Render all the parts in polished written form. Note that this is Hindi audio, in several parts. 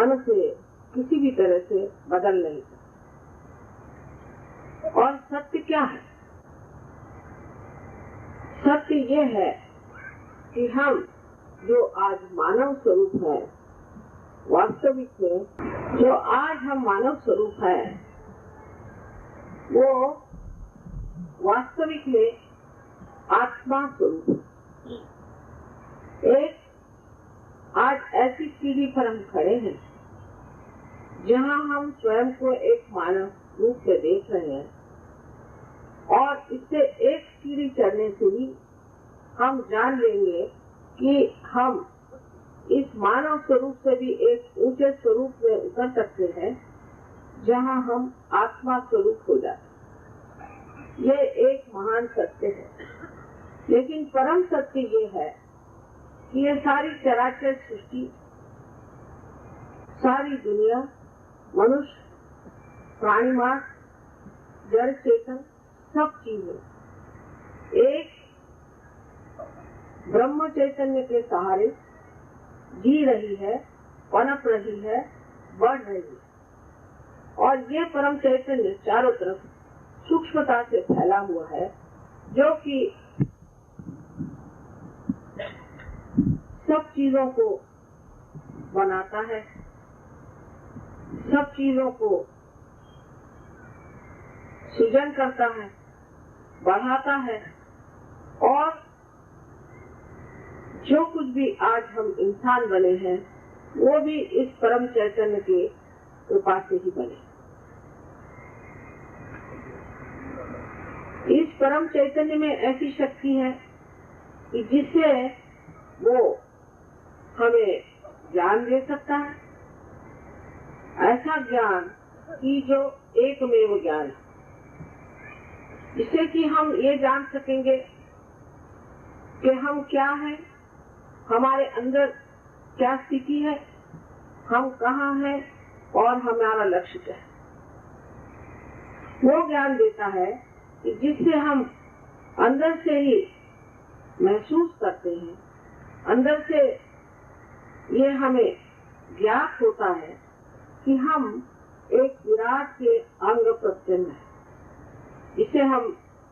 मनुष्य किसी भी तरह से बदल नहीं सकता। और सत्य क्या है? सत्य ये है कि हम जो आज मानव स्वरूप है, वास्तविक में जो आज हम मानव स्वरूप है, वो वास्तविक में आत्मा स्वरूप है। एक आज ऐसी सीढ़ी पर हम खड़े हैं जहाँ हम स्वयं को एक मानव रूप से देख रहे हैं, और इससे एक सीढ़ी चढ़ने से ही हम जान लेंगे कि हम इस मानव स्वरूप से भी एक ऊंचे स्वरूप में उतर सकते हैं, जहाँ हम आत्मा स्वरूप हो जाते हैं। ये एक महान सत्य है। लेकिन परम सत्य ये है कि ये सारी चराचर सृष्टि, सारी दुनिया, मनुष्य, प्राणी मात्र, जड़ चेतन, सब चीजें एक ब्रह्म चैतन्य के सहारे जी रही है, पनप रही है, बढ़ रही है। और ये परम चैतन्य चारों तरफ सूक्ष्मता से फैला हुआ है, जो कि सब चीजों को बनाता है, सब चीजों को सृजन करता है, बढ़ाता है, और जो कुछ भी आज हम इंसान बने हैं, वो भी इस परम चैतन्य के कृपा से ही बने। इस परम चैतन्य में ऐसी शक्ति है कि जिससे वो हमें ज्ञान दे सकता है, ऐसा ज्ञान कि जो एकमेव ज्ञान है, जिससे कि हम ये जान सकेंगे कि हम क्या हैं, हमारे अंदर क्या स्थिति है, हम कहाँ हैं और हमारा लक्ष्य क्या है। वो ज्ञान देता है कि जिससे हम अंदर से ही महसूस करते हैं, अंदर से ये हमें ज्ञात होता है कि हम एक विराट के अंग प्रत्यंग है, जिसे हम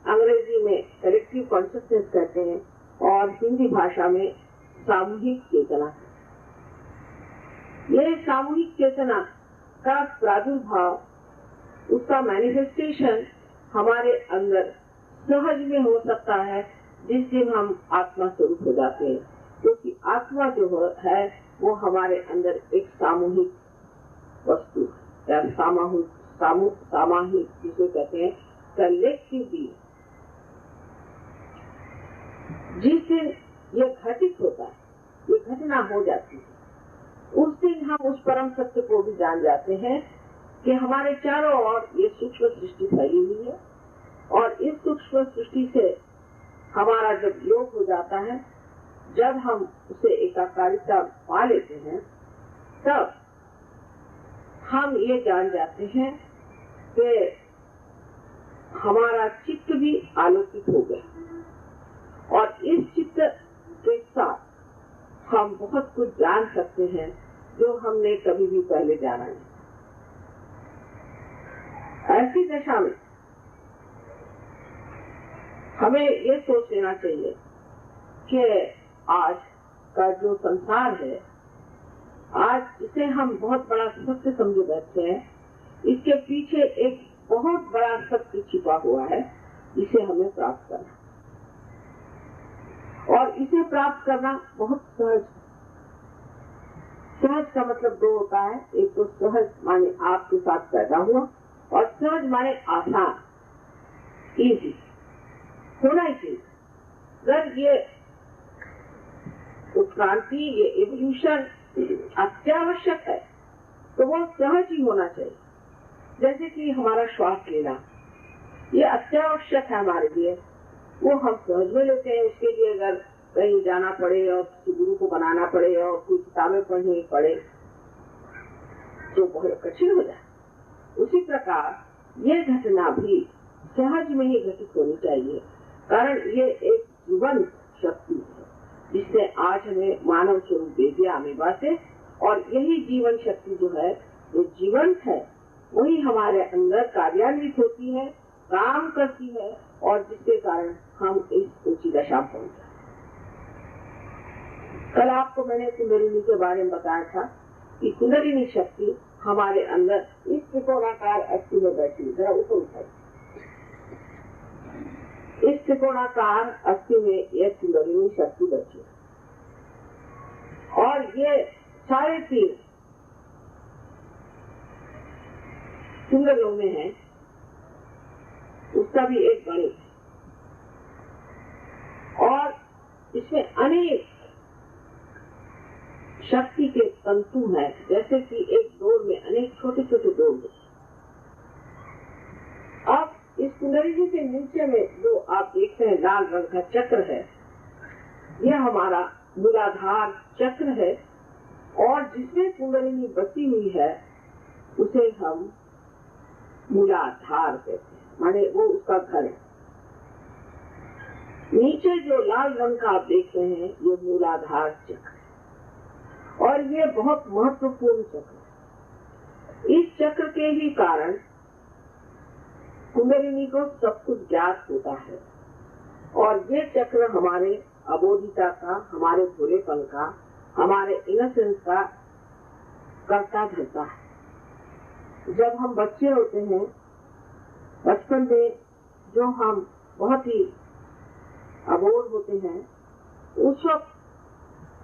अंग्रेजी में कलेक्टिव कॉन्शियसनेस कहते हैं और हिंदी भाषा में सामूहिक चेतना। ये सामूहिक चेतना का प्रादुर्भाव, उसका मैनिफेस्टेशन हमारे अंदर सहज में हो सकता है जिस दिन हम आत्मा स्वरूप हो जाते हैं, क्योंकि आत्मा जो है वो हमारे अंदर एक सामूहिक वस्तु या सामाहिक जिसे कहते हैं कलेक्टिव बीइंग। जिस दिन ये घटित होता है, ये घटना हो जाती है, उस दिन हम उस परम सत्य को भी जान जाते हैं कि हमारे चारों ओर ये सूक्ष्म सृष्टि फैली हुई है, और इस सूक्ष्म सृष्टि से हमारा जब योग हो जाता है, जब हम उसे एकाकारिता पा लेते हैं, तब हम ये जान जाते हैं कि हमारा चित्त भी आलोकित हो गया, और इस चित्त के साथ हम बहुत कुछ जान सकते हैं जो हमने कभी भी पहले जाना नहीं। ऐसी दशा में हमें ये सोच लेना चाहिए कि आज का जो संसार है, आज इसे हम बहुत बड़ा सत्य समझे बैठे हैं, इसके पीछे एक बहुत बड़ा सत्य छिपा हुआ है, जिसे हमें प्राप्त करना, और इसे प्राप्त करना बहुत सहज। सहज का मतलब दो होता है, एक तो सहज माने आपके साथ पैदा हुआ, और सहज माने आसान, इजी होना ही चाहिए। अगर ये उत्क्रांति, ये एवोल्यूशन अत्यावश्यक है तो वो सहज ही होना चाहिए। जैसे कि हमारा श्वास लेना, ये अत्यावश्यक है हमारे लिए, वो हम समझ में लेते हैं। उसके लिए अगर कहीं जाना पड़े और किसी गुरु को बनाना पड़े और कोई किताबें पढ़नी पड़े तो बहुत कठिन हो जाए। उसी प्रकार ये घटना भी सहज में ही घटित होनी चाहिए, कारण ये एक जीवंत शक्ति है जिसने आज हमें मानव स्वरूप दे दिया अमीबा से, और यही जीवन शक्ति जो है, जो जीवंत है, वही हमारे अंदर कार्यान्वित होती है, काम करती है, और जिसके कारण हम इस ऊंची दशा पहुंच जाते। कल आपको मैंने कुंडलिनी के बारे में बताया था कि कुंडलिनी शक्ति हमारे अंदर इस त्रिकोणाकार अस्थि में बैठी है। जरा उसको उठाइए। इस त्रिकोणाकार अस्थि में यह कुंडलिनी शक्ति बैठी है, और ये 3.5 कुंडलों में है, उसका भी एक गणित है, और इसमें अनेक शक्ति के तंतु हैं, जैसे कि एक डोर में अनेक छोटे छोटे डोर हैं। अब इस कुंडलिनी के नीचे में जो आप देखते हैं लाल रंग का चक्र है, यह हमारा मूलाधार चक्र है, और जिसमें कुंडलिनी बसी हुई है उसे हम मूलाधार कहते हैं, माने वो उसका घर है। नीचे जो लाल रंग का आप देख रहे हैं, ये मूलाधार चक्र है, और ये बहुत महत्वपूर्ण चक्र है। इस चक्र के ही कारण कुंडलिनी को सब कुछ ज्ञात होता है, और ये चक्र हमारे अबोधिता का, हमारे भोलेपन का, हमारे इनोसेंस का करता धरता है। जब हम बच्चे होते हैं, बचपन में जो हम बहुत ही अबोध होते हैं, उस वक्त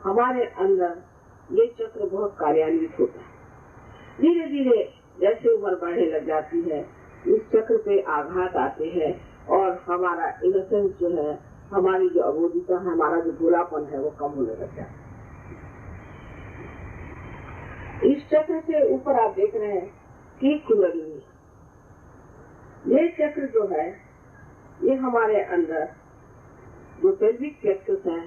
हमारे अंदर ये चक्र बहुत कार्यान्वित होता है। धीरे धीरे जैसे उम्र बढ़ने लग जाती है, इस चक्र पे आघात आते हैं, और हमारा इनोसेंस जो है, हमारी जो अबोधिता है, हमारा जो भोलापन है, वो कम होने लग जाता है। इस चक्र से ऊपर आप देख रहे हैं कि कुंडलिनी, ये चक्र जो है, ये हमारे अंदर जो पेल्विक प्लेक्सस है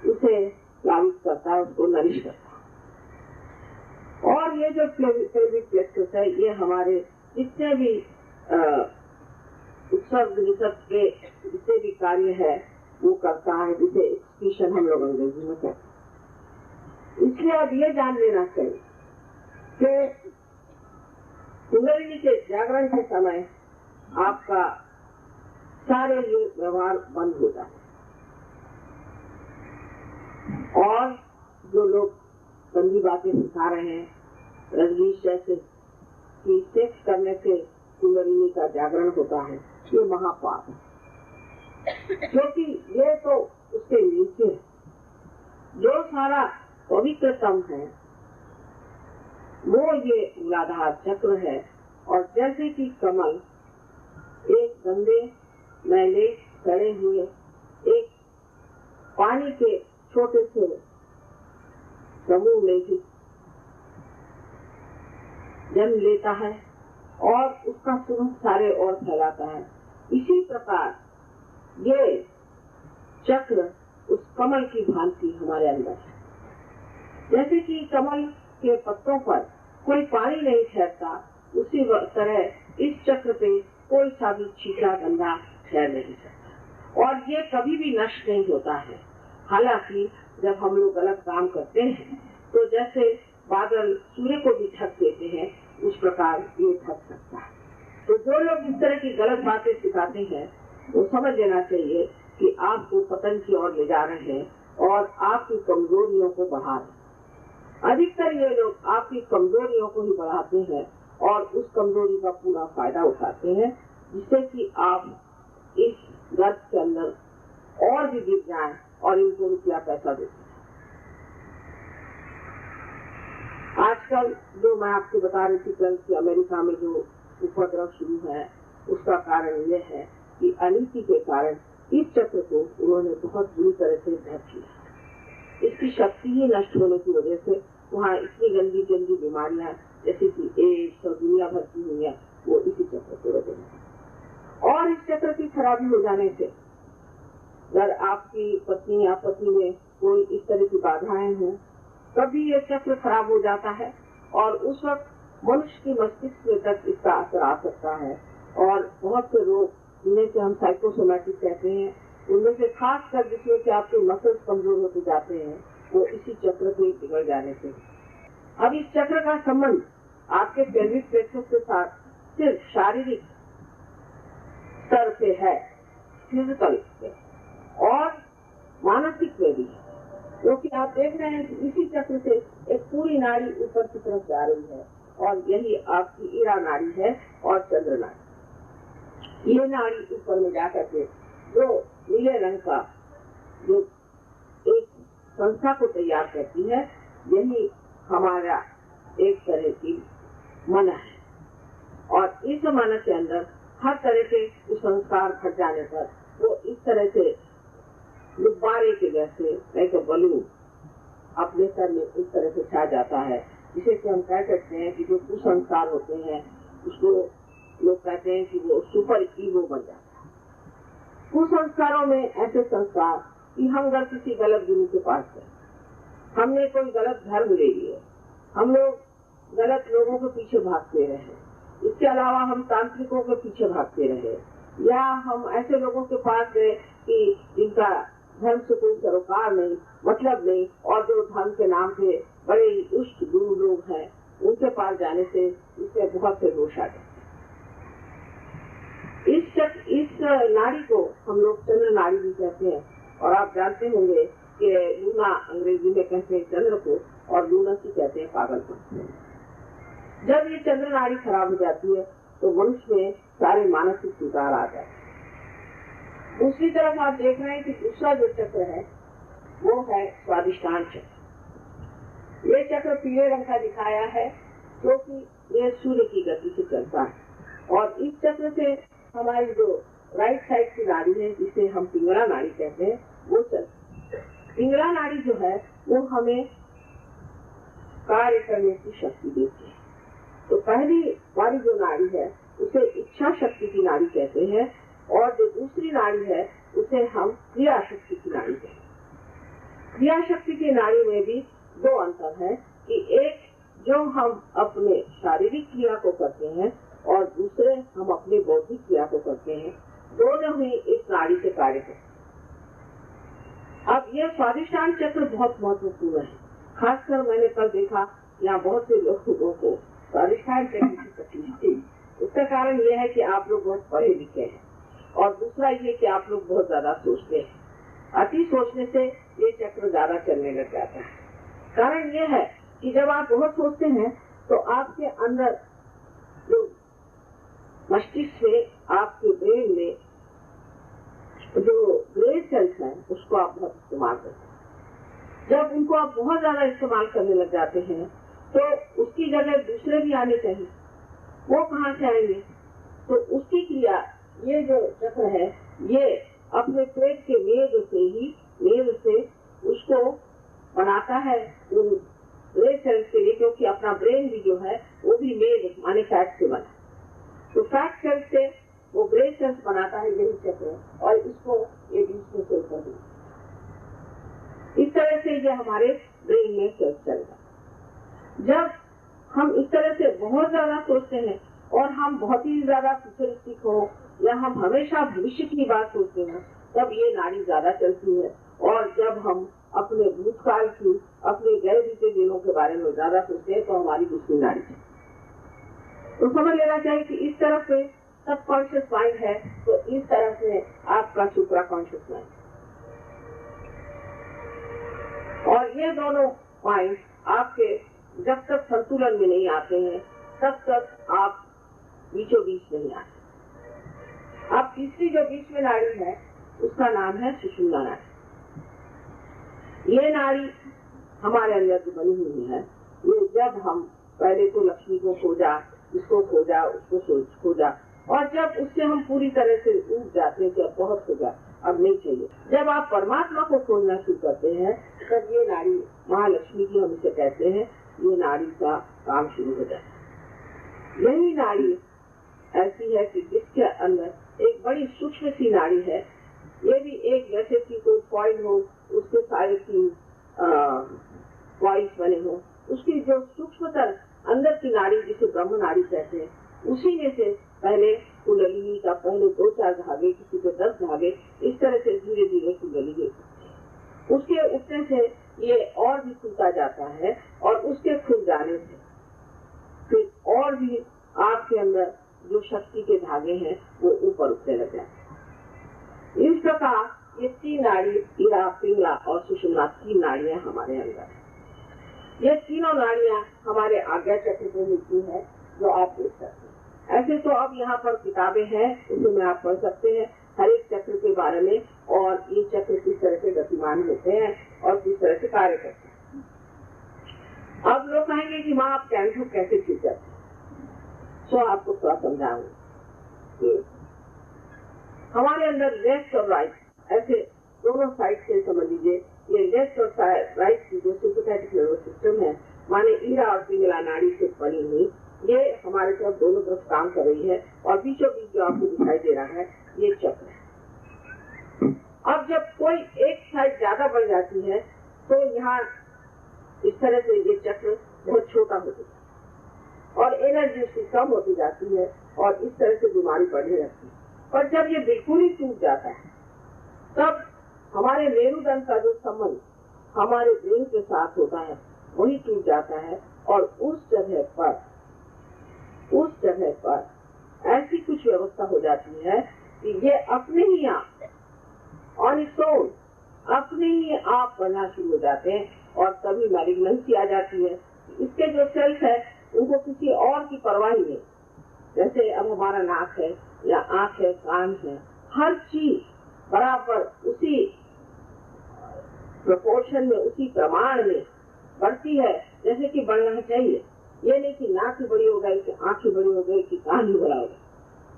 उसे लावित करता है, उसको नरिश करता है। और ये जो पेल्विक प्लेक्सस है, ये हमारे जितने भी उत्सर्ग निसर्ग के जितने भी कार्य है वो करता है, जिसे एक्सक्रीशन हम लोग अंग्रेजी में कहते हैं। इसलिए अब ये जान लेना चाहिए कि कुंडलिनी के जागरण के समय आपका सारे ये व्यवहार बंद हो जाते, और जो लोग गंदी बातें सिखा रहे हैं, रजनीश जैसे कि सेक्स करने से कुंडलिनी का जागरण होता है, ये महापाप है, क्योंकि ये तो उसके नीचे जो सारा पवित्रतम है वो ये मूलाधार चक्र है। और जैसे कि कमल एक गंदे मैले सड़े हुए एक पानी के छोटे से समूह में ही जन्म लेता है और उसका सुगंध सारे ओर फैलाता है, इसी प्रकार ये चक्र उस कमल की भांति हमारे अंदर है। जैसे कि कमल के पत्तों पर कोई पानी नहीं ठहरता, उसी तरह इस चक्र पे कोई सा भी छीटा गंदा ठहर नहीं सकता, और ये कभी भी नष्ट नहीं होता है। हालांकि जब हम लोग गलत काम करते हैं तो जैसे बादल सूर्य को भी ढक देते हैं, उस प्रकार ये ढक सकता है। तो जो लोग इस तरह की गलत बातें सिखाते हैं वो समझ लेना चाहिए कि आपको पतन की ओर ले जा रहे हैं और आपकी कमजोरियों को बढ़ा रहे हैं। अधिकतर ये लोग आपकी कमजोरियों को ही बढ़ाते हैं और उस कमजोरी का पूरा फायदा उठाते हैं, जिससे कि आप इस गर्भ के अंदर और भी गिर जाएं और इनको रुपया पैसा देते हैं। आजकल जो मैं आपको बता रही थी कल कि अमेरिका में जो उपद्रव शुरू है, उसका कारण ये है कि अनीति के कारण इस चक्र को उन्होंने बहुत बुरी तरह से ढक किया। इसकी शक्ति ही नष्ट होने की वजह से वहाँ इतनी गंदी गंदी बीमारियां जैसे कि एड्स और दुनिया भर की हुई है, वो इसी चक्र की वजह से। और इस चक्र की खराबी हो जाने से अगर आपकी पत्नी या पति में कोई इस तरह की बाधाएं हों, तभी ये चक्र खराब हो जाता है और उस वक्त मनुष्य की मस्तिष्क में तक इसका असर आ सकता है। और बहुत से रोग जिन्हें से हम साइकोसोमैटिक कहते हैं, उनमें से खास कर जिसमें से आपके मसल्स कमजोर होते जाते हैं, वो इसी चक्र के बिगड़ जाने से अब इस चक्र का संबंध आपके पेल्विक प्लेक्सस के साथ सिर्फ शारीरिक स्तर से है, फिजिकल से, और मानसिक में भी, क्योंकि आप देख रहे हैं कि इसी चक्र से एक पूरी नाड़ी ऊपर की तरफ जा रही है, और यही आपकी ईरा नाड़ी है और चंद्र नाड़ी। ये नाड़ी ऊपर में जाकर के जो नीले रंग का जो एक संस्था को तैयार करती है, यही हमारा एक तरह की मन है, और इस मन के अंदर हर तरह के संस्कार घट जाने पर वो इस तरह से गुब्बारे के जैसे लाइक बलून अपने सर में इस तरह से छा जाता है, जिसे कि हम कह सकते हैं कि जो कुसंस्कार होते हैं उसको लोग कहते हैं कि वो सुपर ईगो बन जाता है। कुसंस्कारों में ऐसे संस्कार कि हम अगर किसी गलत गुरु के पास गए, हमने कोई गलत धर्म ले लिए, हम लोग गलत लोगों के पीछे भागते रहे, इसके अलावा हम तांत्रिकों के पीछे भागते रहे, या हम ऐसे लोगों के पास गए कि जिनका धर्म से कोई सरोकार नहीं, मतलब नहीं, और जो धर्म के नाम पे बड़े दुष्ट गुरु लोग हैं, उनके पास जाने से इसमें बहुत से दोष आ जाते। इस नाड़ी को हम लोग चंद्र नाड़ी भी कहते हैं, और आप जानते होंगे कि लूना अंग्रेजी में कहते हैं चंद्र को, और लूनसी कहते हैं पागलपन। जब ये चंद्र नाड़ी खराब हो जाती है तो मनुष्य में सारे मानसिक विकार आ जाते हैं। दूसरी तरफ आप देख रहे हैं कि दूसरा जो चक्र है वो है स्वादिष्टान चक्र। ये चक्र पीले रंग का दिखाया है, क्योंकि ये सूर्य की गति से चलता है, और इस चक्र से हमारी जो राइट साइड की नाड़ी है, जिसे हम पिंगला नाड़ी कहते हैं, वो चलती है। पिंगला नाड़ी जो है वो हमें कार्य करने की शक्ति देती है। तो पहली वाली जो नाड़ी है उसे इच्छा शक्ति की नाड़ी कहते हैं, और जो दूसरी नाड़ी है उसे हम क्रिया शक्ति की नाड़ी कहते हैं। क्रिया शक्ति की नाड़ी में भी दो अंतर है कि एक जो हम अपने शारीरिक क्रिया को करते हैं, और दूसरे हम अपने बौद्धिक क्रिया को करते हैं, दोनों ही इस नाड़ी से कार्य करते हैं। अब यह स्वादिष्टान चक्र बहुत महत्वपूर्ण है। खासकर मैंने कल देखा यहाँ बहुत से लोगों को स्वादिष्टान चक्र की तकलीफ थी। उसका कारण यह है कि आप लोग बहुत पढ़े लिखे हैं, और दूसरा ये कि आप लोग बहुत ज्यादा सोचते हैं। अति सोचने से ये चक्र ज्यादा चलने लग जाता है। कारण ये है कि जब आप बहुत सोचते हैं तो आपके अंदर जो मस्तिष्क में, आपके ब्रेन में जो ग्रे सेल्स हैं उसको आप बहुत इस्तेमाल करते हैं। जब उनको आप बहुत ज्यादा इस्तेमाल करने लग जाते हैं तो उसकी जगह दूसरे भी आने चाहिए, वो कहाँ से आएंगे? तो उसकी क्रिया ये जो चक्र है ये अपने पेट के मेद से उसको बनाता है उन ग्रे सेल्स के लिए, क्योंकि अपना ब्रेन भी जो है वो भी मेद माने फैट से बना। तो फैट सेल्स से वो ग्रे सेल्स बनाता है, यही चक्र, और इसको ये बीच में सेल कर देता। इस तरह से ये हमारे ब्रेन में सेल्स चलता। जब हम इस तरह से बहुत ज्यादा सोचते हैं और हम बहुत ही ज्यादा फ्यूचरिस्टिक हो, या हम हमेशा भविष्य की बात सोचते हैं, तब ये नाड़ी ज्यादा चलती है। और जब हम अपने भूतकाल की, अपने गए बीते दिनों के बारे में ज्यादा सोचते हैं तो हमारी दूसरी नाड़ी चलती है। तो समझ लेना चाहिए कि इस तरफ से सबकॉन्शियस माइंड है, तो इस तरफ से आपका सुप्रा कॉन्शियस माइंड, और ये दोनों माइंड आपके जब तक संतुलन में नहीं आते हैं तब तक आप बीचों बीच नहीं आते। अब तीसरी जो बीच में नाड़ी है उसका नाम है सुषुम्ना नाड़ी। ये नाड़ी हमारे अंदर जो बनी हुई है, ये जब हम पहले तो लक्ष्मी को खोजा, इसको खोजा, उसको खोजा, और जब उससे हम पूरी तरह से ऊब जाते हैं कि अब बहुत खोजा, अब नहीं चाहिए, जब आप परमात्मा को खोजना शुरू करते हैं तब ये नाड़ी महालक्ष्मी की हम इसे कहते हैं, ये नाड़ी का काम शुरू हो जाता है। यही नाड़ी ऐसी है कि जिसके अंदर एक बड़ी सूक्ष्म सी नाड़ी है। ये भी एक जैसे कि कोई कॉइल हो, उसके सारे 3 कॉइल्स बने हो, उसकी जो सूक्ष्मतर अंदर की नाड़ी जिसे ब्रह्म नाड़ी कहते हैं, उसी में से पहले कुंडलिनी का पहले 2-4 धागे, किसी के 10 धागे, इस तरह से धीरे धीरे कुंडली उसके उठने से ये और भी खुलता जाता है और उसके खुल जाने से फिर और भी आपके अंदर जो शक्ति के धागे हैं वो ऊपर उठने लग जाते हैं। इस प्रकार ये 3 नाड़ी, ईरा, पिंगला और सुषुम्ना 3 नाड़ियां हमारे अंदर है। ये तीनों नाड़ियां हमारे आज्ञा चक्र को मिलती है, जो आप देख सकते हैं। ऐसे तो अब यहाँ पर किताबें हैं, उसमें आप पढ़ सकते हैं हर एक चक्र के बारे में, और ये चक्र किस तरह से गतिमान होते हैं और किस तरह से कार्य करते हैं। अब लोग कहेंगे कि माँ आप कैंसर कैसे ठीक करते हैं, तो आपको थोड़ा समझाऊंगी। हमारे अंदर लेफ्ट और राइट ऐसे दोनों साइड से समझ लीजिए, ये लेफ्ट और राइट की जो सिंपैथेटिक नर्वस सिस्टम है, माने ईरा और पिंगला नाड़ी से बनी हुई, ये हमारे तरफ दोनों तरफ काम कर रही है, और बीचों बीच जो आपको दिखाई दे रहा है ये चक्र है। अब जब कोई एक साइड ज्यादा बढ़ जाती है तो यहाँ इस तरह से ये चक्र बहुत छोटा हो जाता है और एनर्जी उसकी कम होती जाती है और इस तरह से बीमारी बढ़ने लगती है। पर जब ये बिल्कुल ही टूट जाता है तब हमारे मेरुदंड का जो संबंध हमारे ब्रेन के साथ होता है वही टूट जाता है, और उस जगह पर ऐसी कुछ व्यवस्था हो जाती है कि ये अपने ही आप ऑन इट्स ओन अपने ही आप बढ़ना शुरू हो जाते हैं, और तभी मैलिग्नेंसी आ जाती है। इसके जो सेल्स है उनको किसी और की परवाह नहीं। जैसे अब हमारा नाक है या आँख है, कान है, हर चीज बराबर उसी प्रोपोर्शन में, उसी प्रमाण में बढ़ती है जैसे कि बढ़ना चाहिए। ये नहीं कि नाक ही बड़ी हो गई, कि आँख ही बड़ी हो गई, कि कान ही बड़ा हो गया।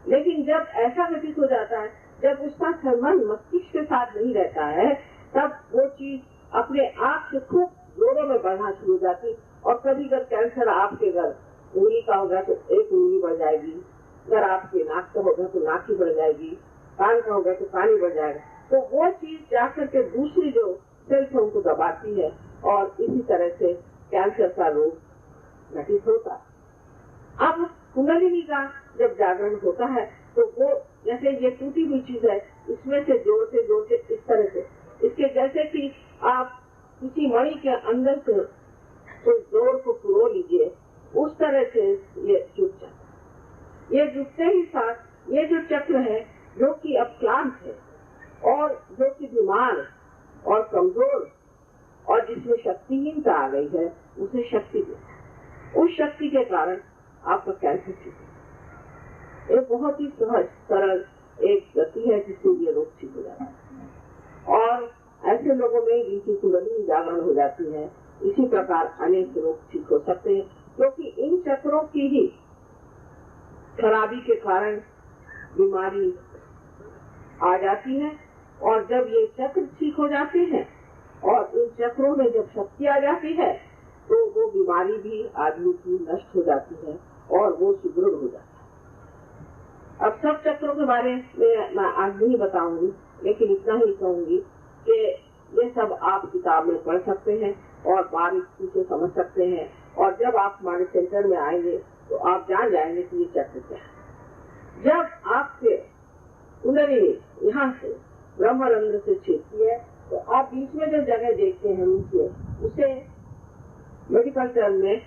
लेकिन जब ऐसा घटित हो जाता है, जब उसका संबंध मस्तिष्क के साथ नहीं रहता है, तब वो चीज अपने आप से खूब जोरों में बढ़ना शुरू हो जाती। और कभी अगर कैंसर आपके घर उंगली का होगा तो एक उंगली बढ़ जाएगी, अगर आपके नाक का होगा तो नाक ही बढ़ जाएगी, कान का होगा तो कान ही बढ़ जाएगा। तो वो चीज जाकर के दूसरी जो सेल्स उनको दबाती है, और इसी तरह से कैंसर का रोग घटित होता है। अब कुंडलिनी का जब जागरण होता है तो वो जैसे ये टूटी हुई चीज है, इसमें से जोड़ते इस तरह से, इसके जैसे कि आप किसी मणि के अंदर से तो जोड़ को पुरो लीजिए, उस तरह से ये जुट जाता है। ये जुटते ही साथ ये जो चक्र है जो कि अब क्लांत है और जो कि बीमार और कमजोर और जिसमें शक्तिहीनता आ गई है, उसे शक्ति देता है। उस शक्ति के कारण आपका कैंसर ठीक है। ये बहुत ही सहज सरल एक गति है जिससे ये रोग ठीक हो जाता है। और ऐसे लोगों में जिनकी कुंडली जागरण हो जाती है, इसी प्रकार अनेक रोग ठीक हो सकते हैं, क्योंकि इन चक्रों की ही खराबी के कारण बीमारी आ जाती है। और जब ये चक्र ठीक हो जाते हैं और इन चक्रों में जब शक्ति आ जाती है तो वो बीमारी भी आदमी की नष्ट हो जाती है और वो सुदृढ़ हो जाता है। अब सब चक्रों के बारे में मैं आज नहीं बताऊंगी, लेकिन इतना ही कहूंगी कि ये सब आप किताब में पढ़ सकते हैं और बारीकी से समझ सकते हैं, और जब आप हमारे सेंटर में आएंगे तो आप जान जाएंगे कि ये चक्र क्या है। जब आपसे कुंडली यहाँ से ब्रह्मरंध्र से छेदती है तो आप बीच में जो जगह देखते हैं नीचे, उसे मेडिकल टर्म में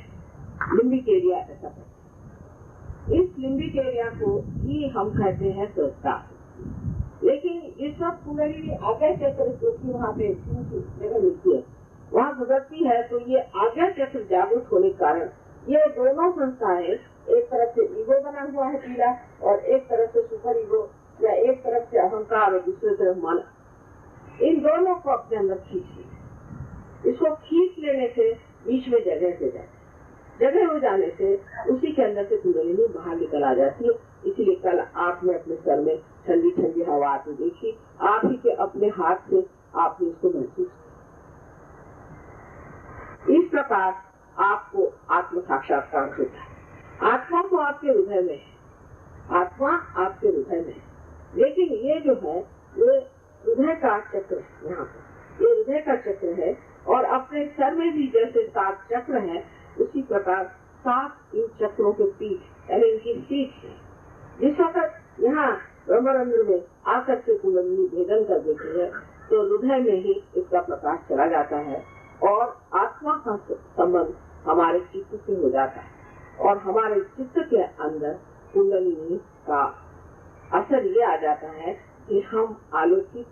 लिम्बिक एरिया ऐसा कहते हैं। इस लिम्बिक एरिया को ही हम कहते हैं सहस्त्रार। लेकिन इस वक्त कुंडली आज्ञा चक्र जो कि वहाँ पे जगह मिलती है वहाँ गुजरती है, तो ये आज्ञा चक्र जागरूक होने के कारण ये दोनों संस्थाएं, एक तरफ से ईगो बना हुआ है पीला और एक तरफ से सुपर ईगो या एक तरफ से अहंकार और दूसरी तरफ मन, इन दोनों को अपने अंदर खींच ले। इसको खींच लेने से बीच में जगह हो जाती है। जगह हो जाने से उसी के अंदर से कुंडलिनी बाहर निकल आ जाती है। इसीलिए कल आपने अपने सर में ठंडी ठंडी हवा आती देखी, आप ही के अपने हाथ से आपने इसको महसूस किया। इस प्रकार आपको आत्म साक्षात्कार होता है। आत्मा तो आपके हृदय में है, आत्मा आपके हृदय में है, लेकिन ये जो है ये हृदय का चक्र है। यहाँ पर ये हृदय का चक्र है, और अपने सर में भी जैसे 7 चक्र है, उसी प्रकार 7 इन चक्रों के पीठ यानी इनकी सीट है। जिस वक्त यहाँ ब्रह्मरंध्र में आकर के कुंडलिनी भेदन कर देती है तो हृदय में ही इसका प्रकाश चला जाता है और आत्मा का संबंध हमारे चित्त से हो जाता है और हमारे चित्त के अंदर कुंडलिनी का असर ये आ जाता है कि हम आलोकित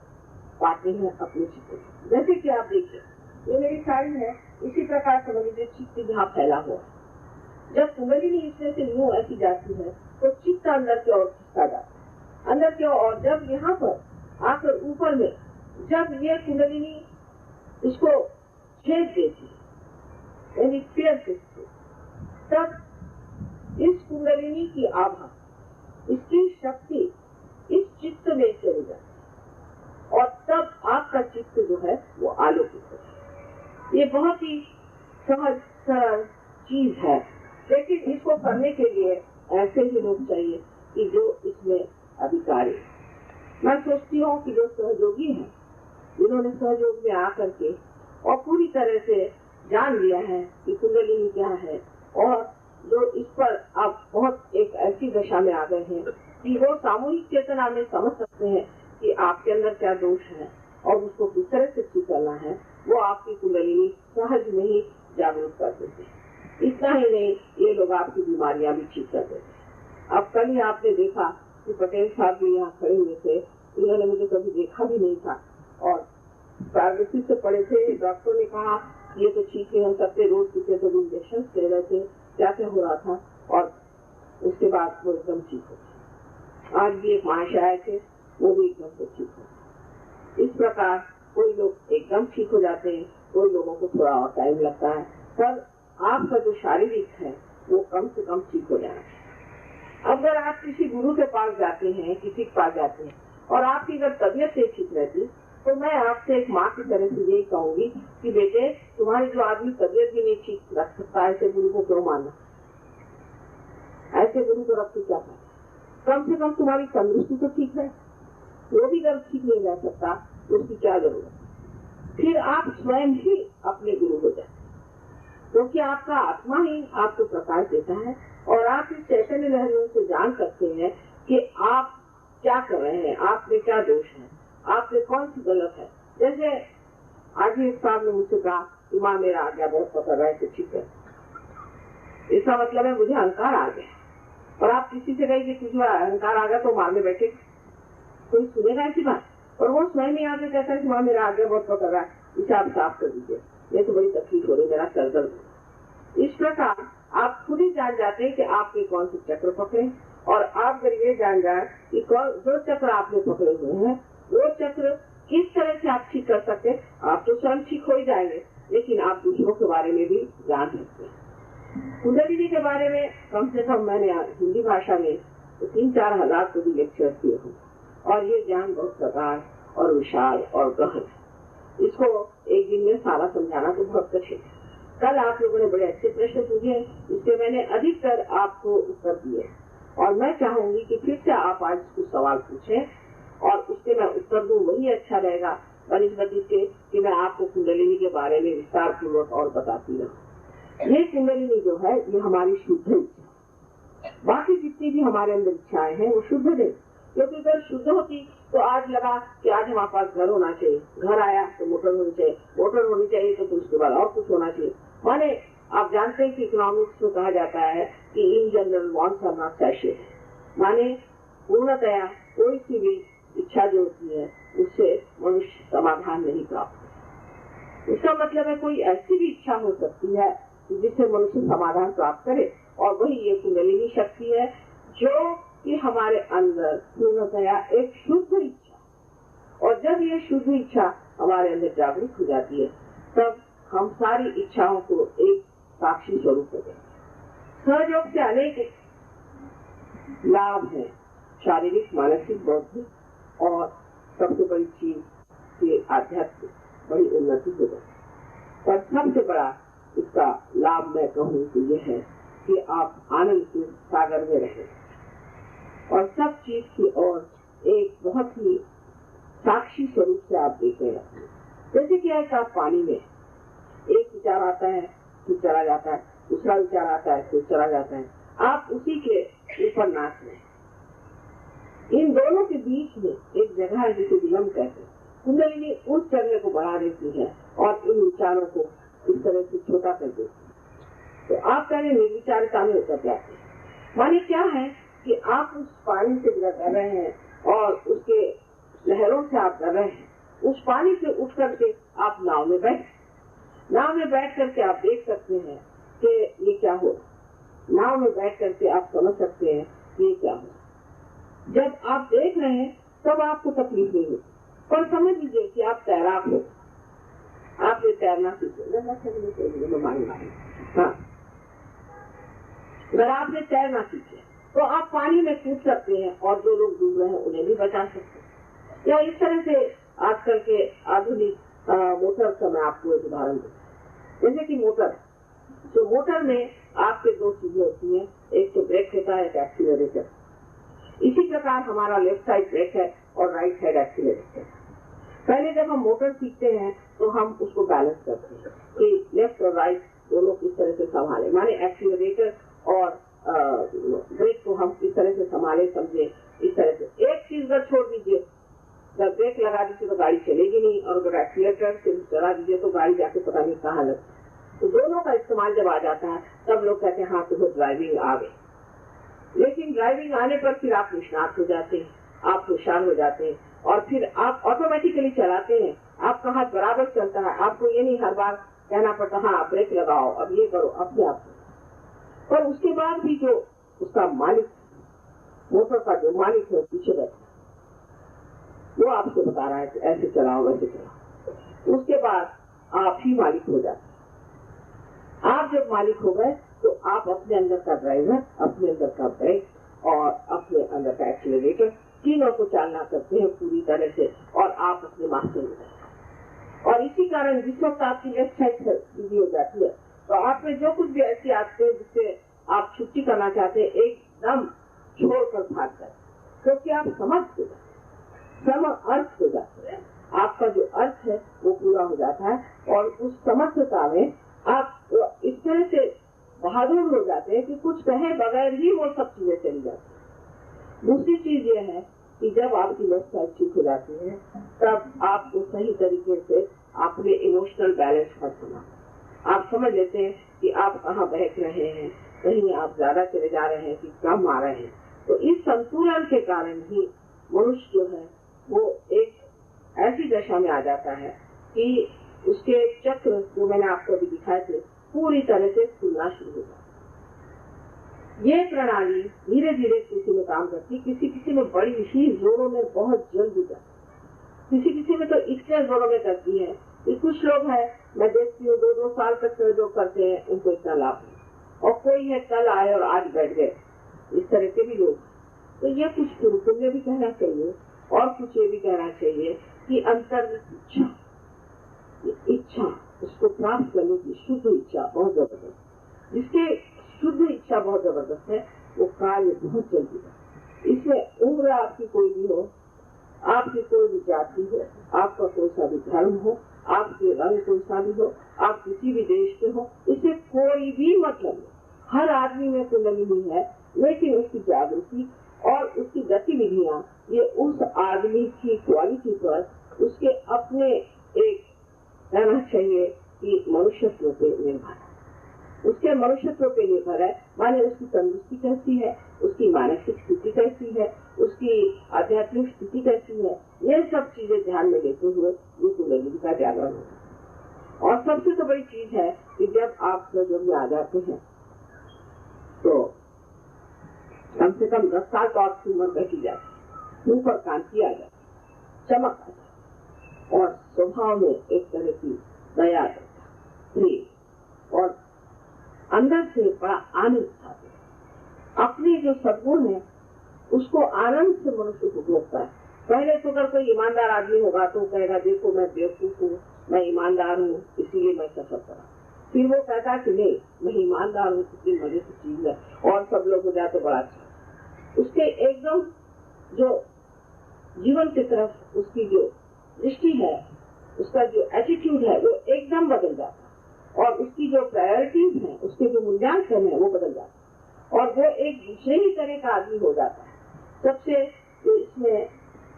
पाते हैं अपने चित्त में। जैसे कि आप देखिए, ये मेरी साड़ी है, इसी प्रकार समझ लीजिए चित्त जहाँ फैला हुआ है। जब कुंडलिनी इसमें से यूं ऐसी जाती है तो चित्त अंदर की ओर खिसका जाता है, अंदर की ओर। और जब यहाँ पर आकर ऊपर में जब ये कुंडलिनी इसको छेद देती है, यानी तब इस कुंडलिनी की आभा, इसकी शक्ति इस चित्त में चली जाती है और तब आपका चित्त जो है वो आलोकित होता है। ये बहुत ही सहज सरल चीज है, लेकिन इसको करने के लिए ऐसे ही लोग चाहिए कि जो इसमें अधिकारी। मैं सोचती हूँ कि जो सहयोगी हैं, जिन्होंने सहयोग में आकर के और पूरी तरह से जान लिया है कि कुंडलिनी क्या है, और जो इस पर अब बहुत एक ऐसी दशा में आ गए हैं कि वो सामूहिक चेतना में समझ सकते हैं कि आपके अंदर क्या दोष है और उसको किस तरह से ठीक करना है, वो आपकी कुंडलिनी सहज में ही जागरूक कर देते हैं। इतना ही नहीं, ये लोग आपकी बीमारियां भी ठीक कर देते हैं। अब कल ही आपने देखा कि पटेल साहब भी यहाँ खड़े हुए थे, उन्होंने मुझे कभी देखा भी नहीं था और फार्मेसी से पढ़े थे। डॉक्टर ने कहा ये तो ठीक है, हम सबके रोज पीछे तो इंजेक्शन ले रहे थे, क्या क्या हो रहा था, और उसके बाद वो एकदम ठीक हो गए। आज भी एक महाशय आए थे, वो भी एकदम से ठीक हो। इस प्रकार कोई लोग एकदम ठीक हो जाते हैं, कोई लोगों को थोड़ा और टाइम लगता है, पर आपका जो शारीरिक है वो कम से कम ठीक हो जाना चाहिए। अगर आप किसी गुरु के पास जाते हैं, किसी के पास जाते हैं और आपकी अगर तबीयत नहीं ठीक रहती, तो मैं आपसे एक माँ की तरह से यही कहूंगी कि बेटे, तुम्हारी जो आदमी तबीयत भी नहीं ठीक रख सकता, ऐसे गुरु को क्यों मानना? ऐसे गुरु को रख के क्या करना? कम से कम तुम्हारी तंदुरुस्ती तो ठीक है, वो भी अगर ठीक नहीं रह सकता तो उसकी क्या जरूरत? फिर आप स्वयं ही अपने गुरु हो जाते, क्योंकि आपका आत्मा ही आपको प्रकाश देता है और आप इस चैतन्य लहरों से जान सकते हैं कि आप क्या कर रहे हैं, आप में क्या दोष है, आपने कौन सी गलत है। जैसे आज ही साहब ने मुझसे कहा कि माँ मेरा आ गया बहुत पकड़ रहा है, तो ठीक है, इसका मतलब है मुझे अहंकार आ गया। और आप किसी से कहेंगे किसी बार अहंकार आ गया तो मारने बैठे, कोई सुनेगा ऐसी बात? और वो स्वयं ही आगे कहता है कि माँ मेरा आ गया बहुत पकड़ रहा है, इसे आप साफ कर दीजिए, ये तो बड़ी तकलीफ हो रही, मेरा सर दर्द। इस प्रकार आप खुद ही जान जाते हैं कि आपके कौन से चक्र पकड़े, और आप अगर ये जान जाए कि कौन जो चक्र आपने पकड़े हुए हैं वो चक्र किस तरह से आप ठीक कर सकते हैं, आप तो स्वयं ठीक हो ही जाएंगे, लेकिन आप दूसरों के बारे में भी जान सकते हैं। कुंडलिनी के बारे में कम से कम मैंने हिंदी भाषा में तो 3-4 हजार को भी लेक्चर किए हूँ, और ये ज्ञान बहुत प्रकार और विशाल और गहन है। इसको एक दिन में सारा समझाना तो बहुत कठिन है। कल आप लोगों ने बड़े अच्छे प्रश्न पूछे, इसके मैंने अधिकतर आपको उत्तर दिए, और मैं चाहूंगी कि फिर से आप आज कुछ सवाल पूछें और उसके मैं उत्तर दूं, वही अच्छा रहेगा बनिस्बत इसके कि मैं आपको कुंडलिनी के बारे में विस्तार पूर्वक और बताती रहूं। ये कुंडलिनी जो है ये हमारी शुद्ध इच्छा, बाकी जितनी भी हमारे अंदर इच्छाएं हैं वो शुद्ध नहीं, क्योंकि अगर शुद्ध होती तो आज लगा कि आज हमारे पास घर होना चाहिए, घर आया तो मोटर होनी चाहिए, मोटर होनी चाहिए तो उसके बाद और कुछ होना चाहिए। माने आप जानते हैं कि इकोनॉमिक्स में कहा जाता है कि in general wants are not satisfied, माने पूर्णतया कोई सी भी इच्छा जो होती है उससे मनुष्य समाधान नहीं प्राप्त करता। इसका मतलब है कोई ऐसी भी इच्छा हो सकती है जिससे मनुष्य समाधान प्राप्त करे, और वही ये कुंडलिनी शक्ति है जो कि हमारे अंदर पूर्णतया एक शुद्ध इच्छा, और जब ये शुद्ध इच्छा हमारे अंदर जागृत हो जाती है तब हम सारी इच्छाओं को एक साक्षी स्वरूप हो गए। सहयोग से अनेक लाभ है, शारीरिक, मानसिक, बौद्धिक, और सबसे बड़ी चीज के आध्यात्मिक बड़ी उन्नति हो जाती है। पर सबसे बड़ा इसका लाभ मैं कहूँ तो यह है कि आप आनंद के सागर में रहें और सब चीज की ओर एक बहुत ही साक्षी स्वरूप से आप देखें। जैसे कि आप पानी में एक विचार आता है फिर चला जाता है, दूसरा विचार आता है फिर चला जाता है, आप उसी के ऊपर नाच रहे हैं। इन दोनों के बीच में एक जगह है जिसे विलंब कहते हैं, कुंडलिनी उस चरने को बढ़ा देती है और इन विचारों को इस तरह से छोटा कर देती है। तो आप पहले निर्विचारिता में उतर जाते हैं। माने क्या है कि आप उस पानी से डर रहे हैं और उसके लहरों से आप डर रहे हैं, उस पानी से उठ करके आप नाव में बैठ करके आप देख सकते हैं कि ये क्या हो रहा। नाव में बैठ करके आप समझ सकते हैं कि ये क्या हो। जब आप देख रहे हैं तब आपको तकलीफ नहीं होती, पर समझ लीजिए कि आप तैराक हो, आपने तैरना सीखे। हाँ, अगर आपने तैरना सीखे तो आप पानी में कूद सकते हैं और जो लोग डूब रहे हैं उन्हें भी बचा सकते हैं। या इस तरह से आजकल के आधुनिक मोटर का मैं आपको एक उदाहरण दूं। जैसे कि मोटर में आपके दो चीजें होती हैं, एक तो ब्रेक होता है, एक एक्सीलरेटर। इसी प्रकार हमारा लेफ्ट साइड ब्रेक है और राइट साइड एक्सीलरेटर। पहले जब हम मोटर सीखते हैं तो हम उसको बैलेंस करते हैं कि लेफ्ट और राइट दोनों किस तरह से संभाले। माने एक्सीलरेटर और ब्रेक को हम किस तरह से संभाले, समझे। इस तरह से एक चीज अगर छोड़ दीजिए, जब ब्रेक लगा दीजिए तो गाड़ी चलेगी नहीं, और अगर एक्सीलरेटर से चला दीजिए तो गाड़ी जाके पता नहीं कहाँ लगे। तो दोनों का इस्तेमाल जब आ जाता है तब लोग कहते हैं हाँ तुम्हें ड्राइविंग आ गई। लेकिन ड्राइविंग आने पर फिर आप निष्णात हो जाते हैं, आप होशियार हो जाते हैं और फिर आप ऑटोमेटिकली चलाते हैं। आपका हाथ बराबर चलता है, आपको ये नहीं हर बार कहना पड़ता हाँ ब्रेक लगाओ, अब ये करो, अपने आप। पर उसके बाद भी जो उसका मालिक, मोटर का जो मालिक है पीछे बैठा, वो आपको बता रहा है कि ऐसे चलाओ वैसे चलाओ। उसके बाद आप ही मालिक हो जाते। आप जब मालिक हो गए तो आप अपने अंदर का ड्राइवर, अपने अंदर का ब्रेक और अपने अंदर का एक्सीलरेटर तीनों को चालना करते हैं पूरी तरह से, और आप अपने मास्टर हो जाते हैं। और इसी कारण जिस वक्त आपकी लेफ्ट साइड सीधी हो जाती है तो आप में जो कुछ भी ऐसी आते हैं जिससे आप छुट्टी करना चाहते हैं, एकदम छोड़कर भाग जाते, क्योंकि आप समझते हैं, अर्थ हो जाते हैं। आपका जो अर्थ है वो पूरा हो जाता है, और उस समर्थता में आप इस तरह से बहादुर हो जाते हैं कि कुछ कहे बगैर ही वो सब चीजें चली जाती है। दूसरी चीज ये है कि जब आपकी लेफ्ट साइड ठीक हो जाती है तब आपको सही तरीके से अपने इमोशनल बैलेंस का सुना, आप समझ लेते हैं कि आप कहाँ बहक रहे हैं, कहीं आप ज्यादा चले जा रहे हैं कि कम आ रहे हैं। तो इस संतुलन के कारण ही मनुष्य जो है वो एक ऐसी दशा में आ जाता है कि उसके चक्र जो मैंने आपको अभी दिखाए थे पूरी तरह से खुलना शुरू हो जाता है। ये प्रणाली धीरे धीरे किसी में काम करती, किसी में बड़ी ही जोरों में बहुत जल्द जाती, किसी में तो इतने जोरों में करती है कि कुछ लोग हैं, मैं देखती हूँ 2-2 साल तक जो करते हैं उनको इतना लाभ नहीं, और कोई है कल आए और आज बैठ गए, इस तरह के भी लोग। तो ये कुछ पुण्य भी कहना चाहिए और कुछ ये भी कहना चाहिए कि अंतर इच्छा उसको प्राप्त करने की शुद्ध इच्छा बहुत जबरदस्त, जिसके शुद्ध इच्छा बहुत जबरदस्त है वो कार्य बहुत जल्दी है। इसमें उम्र आपकी कोई भी हो, आपकी कोई भी जाति हो, आपका कोई सा भी धर्म हो, आपके रंग कोई सा भी हो, आप किसी भी देश के हो, इससे कोई भी मतलब नहीं। हर आदमी में कुंडलिनी है, लेकिन उसकी जागृति और उसकी गतिविधियां ये उस आदमी की क्वालिटी पर, उसके अपने एक कहना चाहिए कि मनुष्यत्व पे निर्भर है, उसके मनुष्यत्व पे निर्भर है। माने उसकी तंदुरुस्ती कैसी है, उसकी मानसिक स्थिति कैसी है, उसकी आध्यात्मिक स्थिति कैसी है, ये सब चीजें ध्यान में लेते हुए ये कुंडलिनी का जागरण होगा। और सबसे तो बड़ी चीज है कि जब आप प्रयोग में आ जाते हैं तो कम से कम 10 साल तो आपकी उम्र बैठी जाती, मुंह पर कांति आ जाती, चमक आ जाती, और स्वभाव में एक तरह की दया रहता, प्रेम, और अंदर से बड़ा आनंद आते। अपनी जो सद्गुण है उसको आनंद से मनुष्य को भोगता है। पहले तो अगर कोई ईमानदार आदमी होगा तो कहेगा देखो मैं बेवकूफ हूँ, मैं ईमानदार हूँ इसीलिए मैं सफर करा। फिर वो कहता कि नहीं मैं ईमानदार हूँ, कितनी मजे की चीज है, और सब लोग हो जाए तो बड़ा अच्छा। उसके एकदम जो जीवन की तरफ उसकी जो दृष्टि है, उसका जो एटीट्यूड है वो एकदम बदल जाता है, और उसकी जो प्रायोरिटीज है, उसके जो मूल्यांकन है वो बदल जाता है, और वो एक दूसरे ही तरह का आदमी हो जाता है। इसमें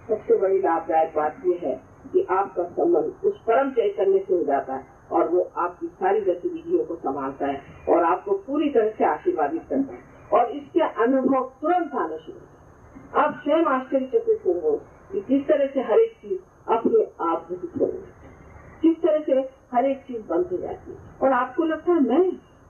सबसे बड़ी लाभदायक बात यह है कि आपका संबंध उस परम चैतन्य से हो जाता है और वो आपकी सारी गतिविधियों को संभालता है और आपको पूरी तरह से आशीर्वादित करता है और इसके अनुभव तुरंत आना शुरू होता है। आप स्वयं आश्चर्यचकित हो कि किस तरह से हर एक चीज अपने आप घटित हो जाती है, किस तरह से हर एक चीज बंद हो जाती है और आपको लगता है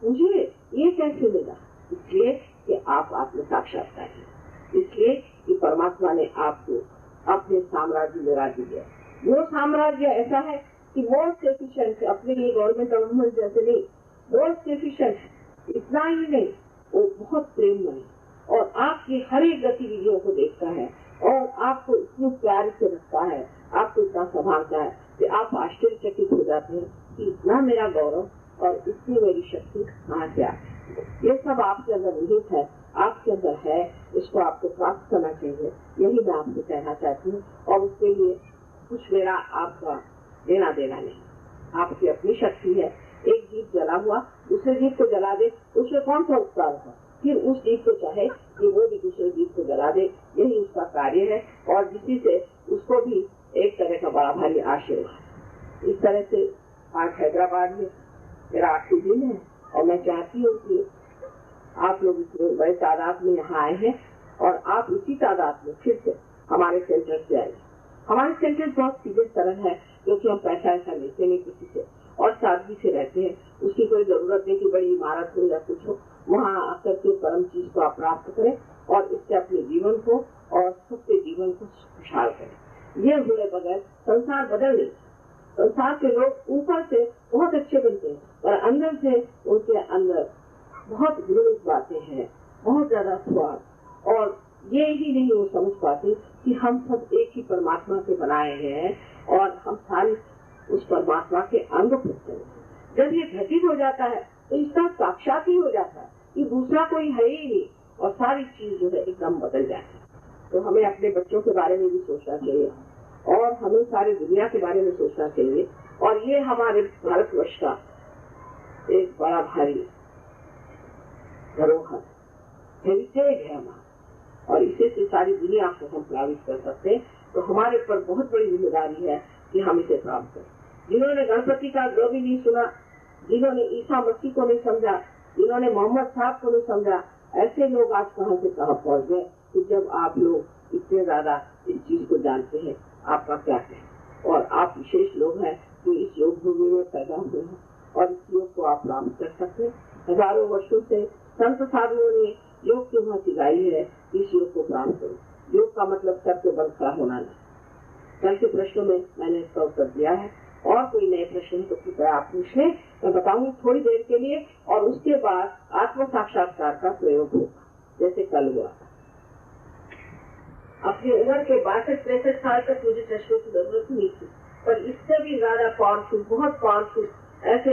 मुझे ये कैसे मिला। इसलिए कि आप आत्म साक्षात्कार हैं, इसलिए कि परमात्मा ने आपको अपने साम्राज्य में राज्य दिया। वो साम्राज्य ऐसा है कि मोस्ट एफिशिएंट है, अपने लिए गवर्नमेंट गवर्नमेंट जैसे नहीं, मोस्ट एफिशिएंट है। इतना ही नहीं, वो बहुत प्रेममय है और आपकी हर एक गतिविधियों को देखता है और आपको इतने प्यार से रखता है, आपको इतना संभालता है कि आप आश्चर्यचकित हो जाते हैं कि इतना मेरा गौरव और इतनी मेरी शक्ति कहाँ से आती है। ये सब आपके अंदर निहित है, आपके अंदर है, इसको आपको प्राप्त करना चाहिए। यही मैं आपसे कहना चाहती हूँ और उसके लिए कुछ मेरा आपका देना देना नहीं। आपकी अपनी शक्ति है। एक दीप जला हुआ दूसरे दीप को जला दे, उसमें कौन सा उपकार है? फिर उस दीप को चाहे कि वो भी दूसरे दीप को जला दे, यही उसका कार्य है और जिसी से उसको भी एक तरह का बड़ा भारी आशीर्वाद। इस तरह से आज हैदराबाद में मेरा आखिरी दिन है और मैं चाहती हूँ कि आप लोग इतने बड़े तादाद में यहाँ आए हैं और आप इसी तादाद में फिर से हमारे सेंटर से आए। हमारे सेंटर बहुत सीधे सरल है क्योंकि हम पैसा ऐसा लेते नहीं किसी से और सादगी से रहते हैं। उसकी कोई जरूरत नहीं कि बड़ी इमारत हो या कुछ हो। वहाँ आकर के परम चीज को आप प्राप्त करें और इससे अपने जीवन को और सबके जीवन को खुशहाल करें। ये हुए बगैर संसार बदल नहीं। संसार के लोग ऊपर से बहुत अच्छे बनते हैं पर अंदर से उनके अंदर बहुत घृणित बातें हैं, बहुत ज्यादा स्वाद और ये ही नहीं वो समझ पाते कि हम सब एक ही परमात्मा के बनाए हैं और हम सारे उस परमात्मा के अंग होते हैं। जब ये घटित हो जाता है तो इसका साक्षात ही हो जाता है कि दूसरा कोई है ही नहीं और सारी चीज जो है एकदम बदल जाती है। तो हमें अपने बच्चों के बारे में भी सोचना चाहिए और हमें सारी दुनिया के बारे में सोचना चाहिए और ये हमारे भारतवर्ष का एक बड़ा भारी धरोहर हेरिटेज है हमारा और इसे से सारी दुनिया को हम प्लावित कर सकते हैं। तो हमारे ऊपर बहुत बड़ी जिम्मेदारी है कि हम इसे प्राप्त करें। जिन्होंने गणपति का ग भी नहीं सुना, जिन्होंने ईसा मसीह को नहीं समझा, जिन्होंने मोहम्मद साहब को नहीं समझा, ऐसे लोग आज कहाँ से कहाँ पहुँच गए। तो जब आप लोग इतने ज्यादा इस चीज को जानते हैं, आपका क्या है और आप विशेष लोग हैं जो इस योग भूमि में पैदा हुए हैं और इस योग को आप प्राप्त कर सकते हैं। हजारों वर्षों से संत साधुओं ने योग की वहाँ सिखाई है, इस योग को प्राप्त करो। योग का मतलब सर के बल खड़ा होना नहीं। कल के प्रश्नों में मैंने इसका उत्तर दिया है और कोई नए प्रश्न तो कृपया आप पूछ लें, मैं बताऊंगी थोड़ी देर के लिए और उसके बाद आत्म साक्षात्कार का प्रयोग होगा जैसे कल हुआ। अपनी उम्र के 62-63 साल तक मुझे चश्मे की जरूरत नहीं थी पर इससे भी ज्यादा पावरफुल, बहुत पावरफुल ऐसे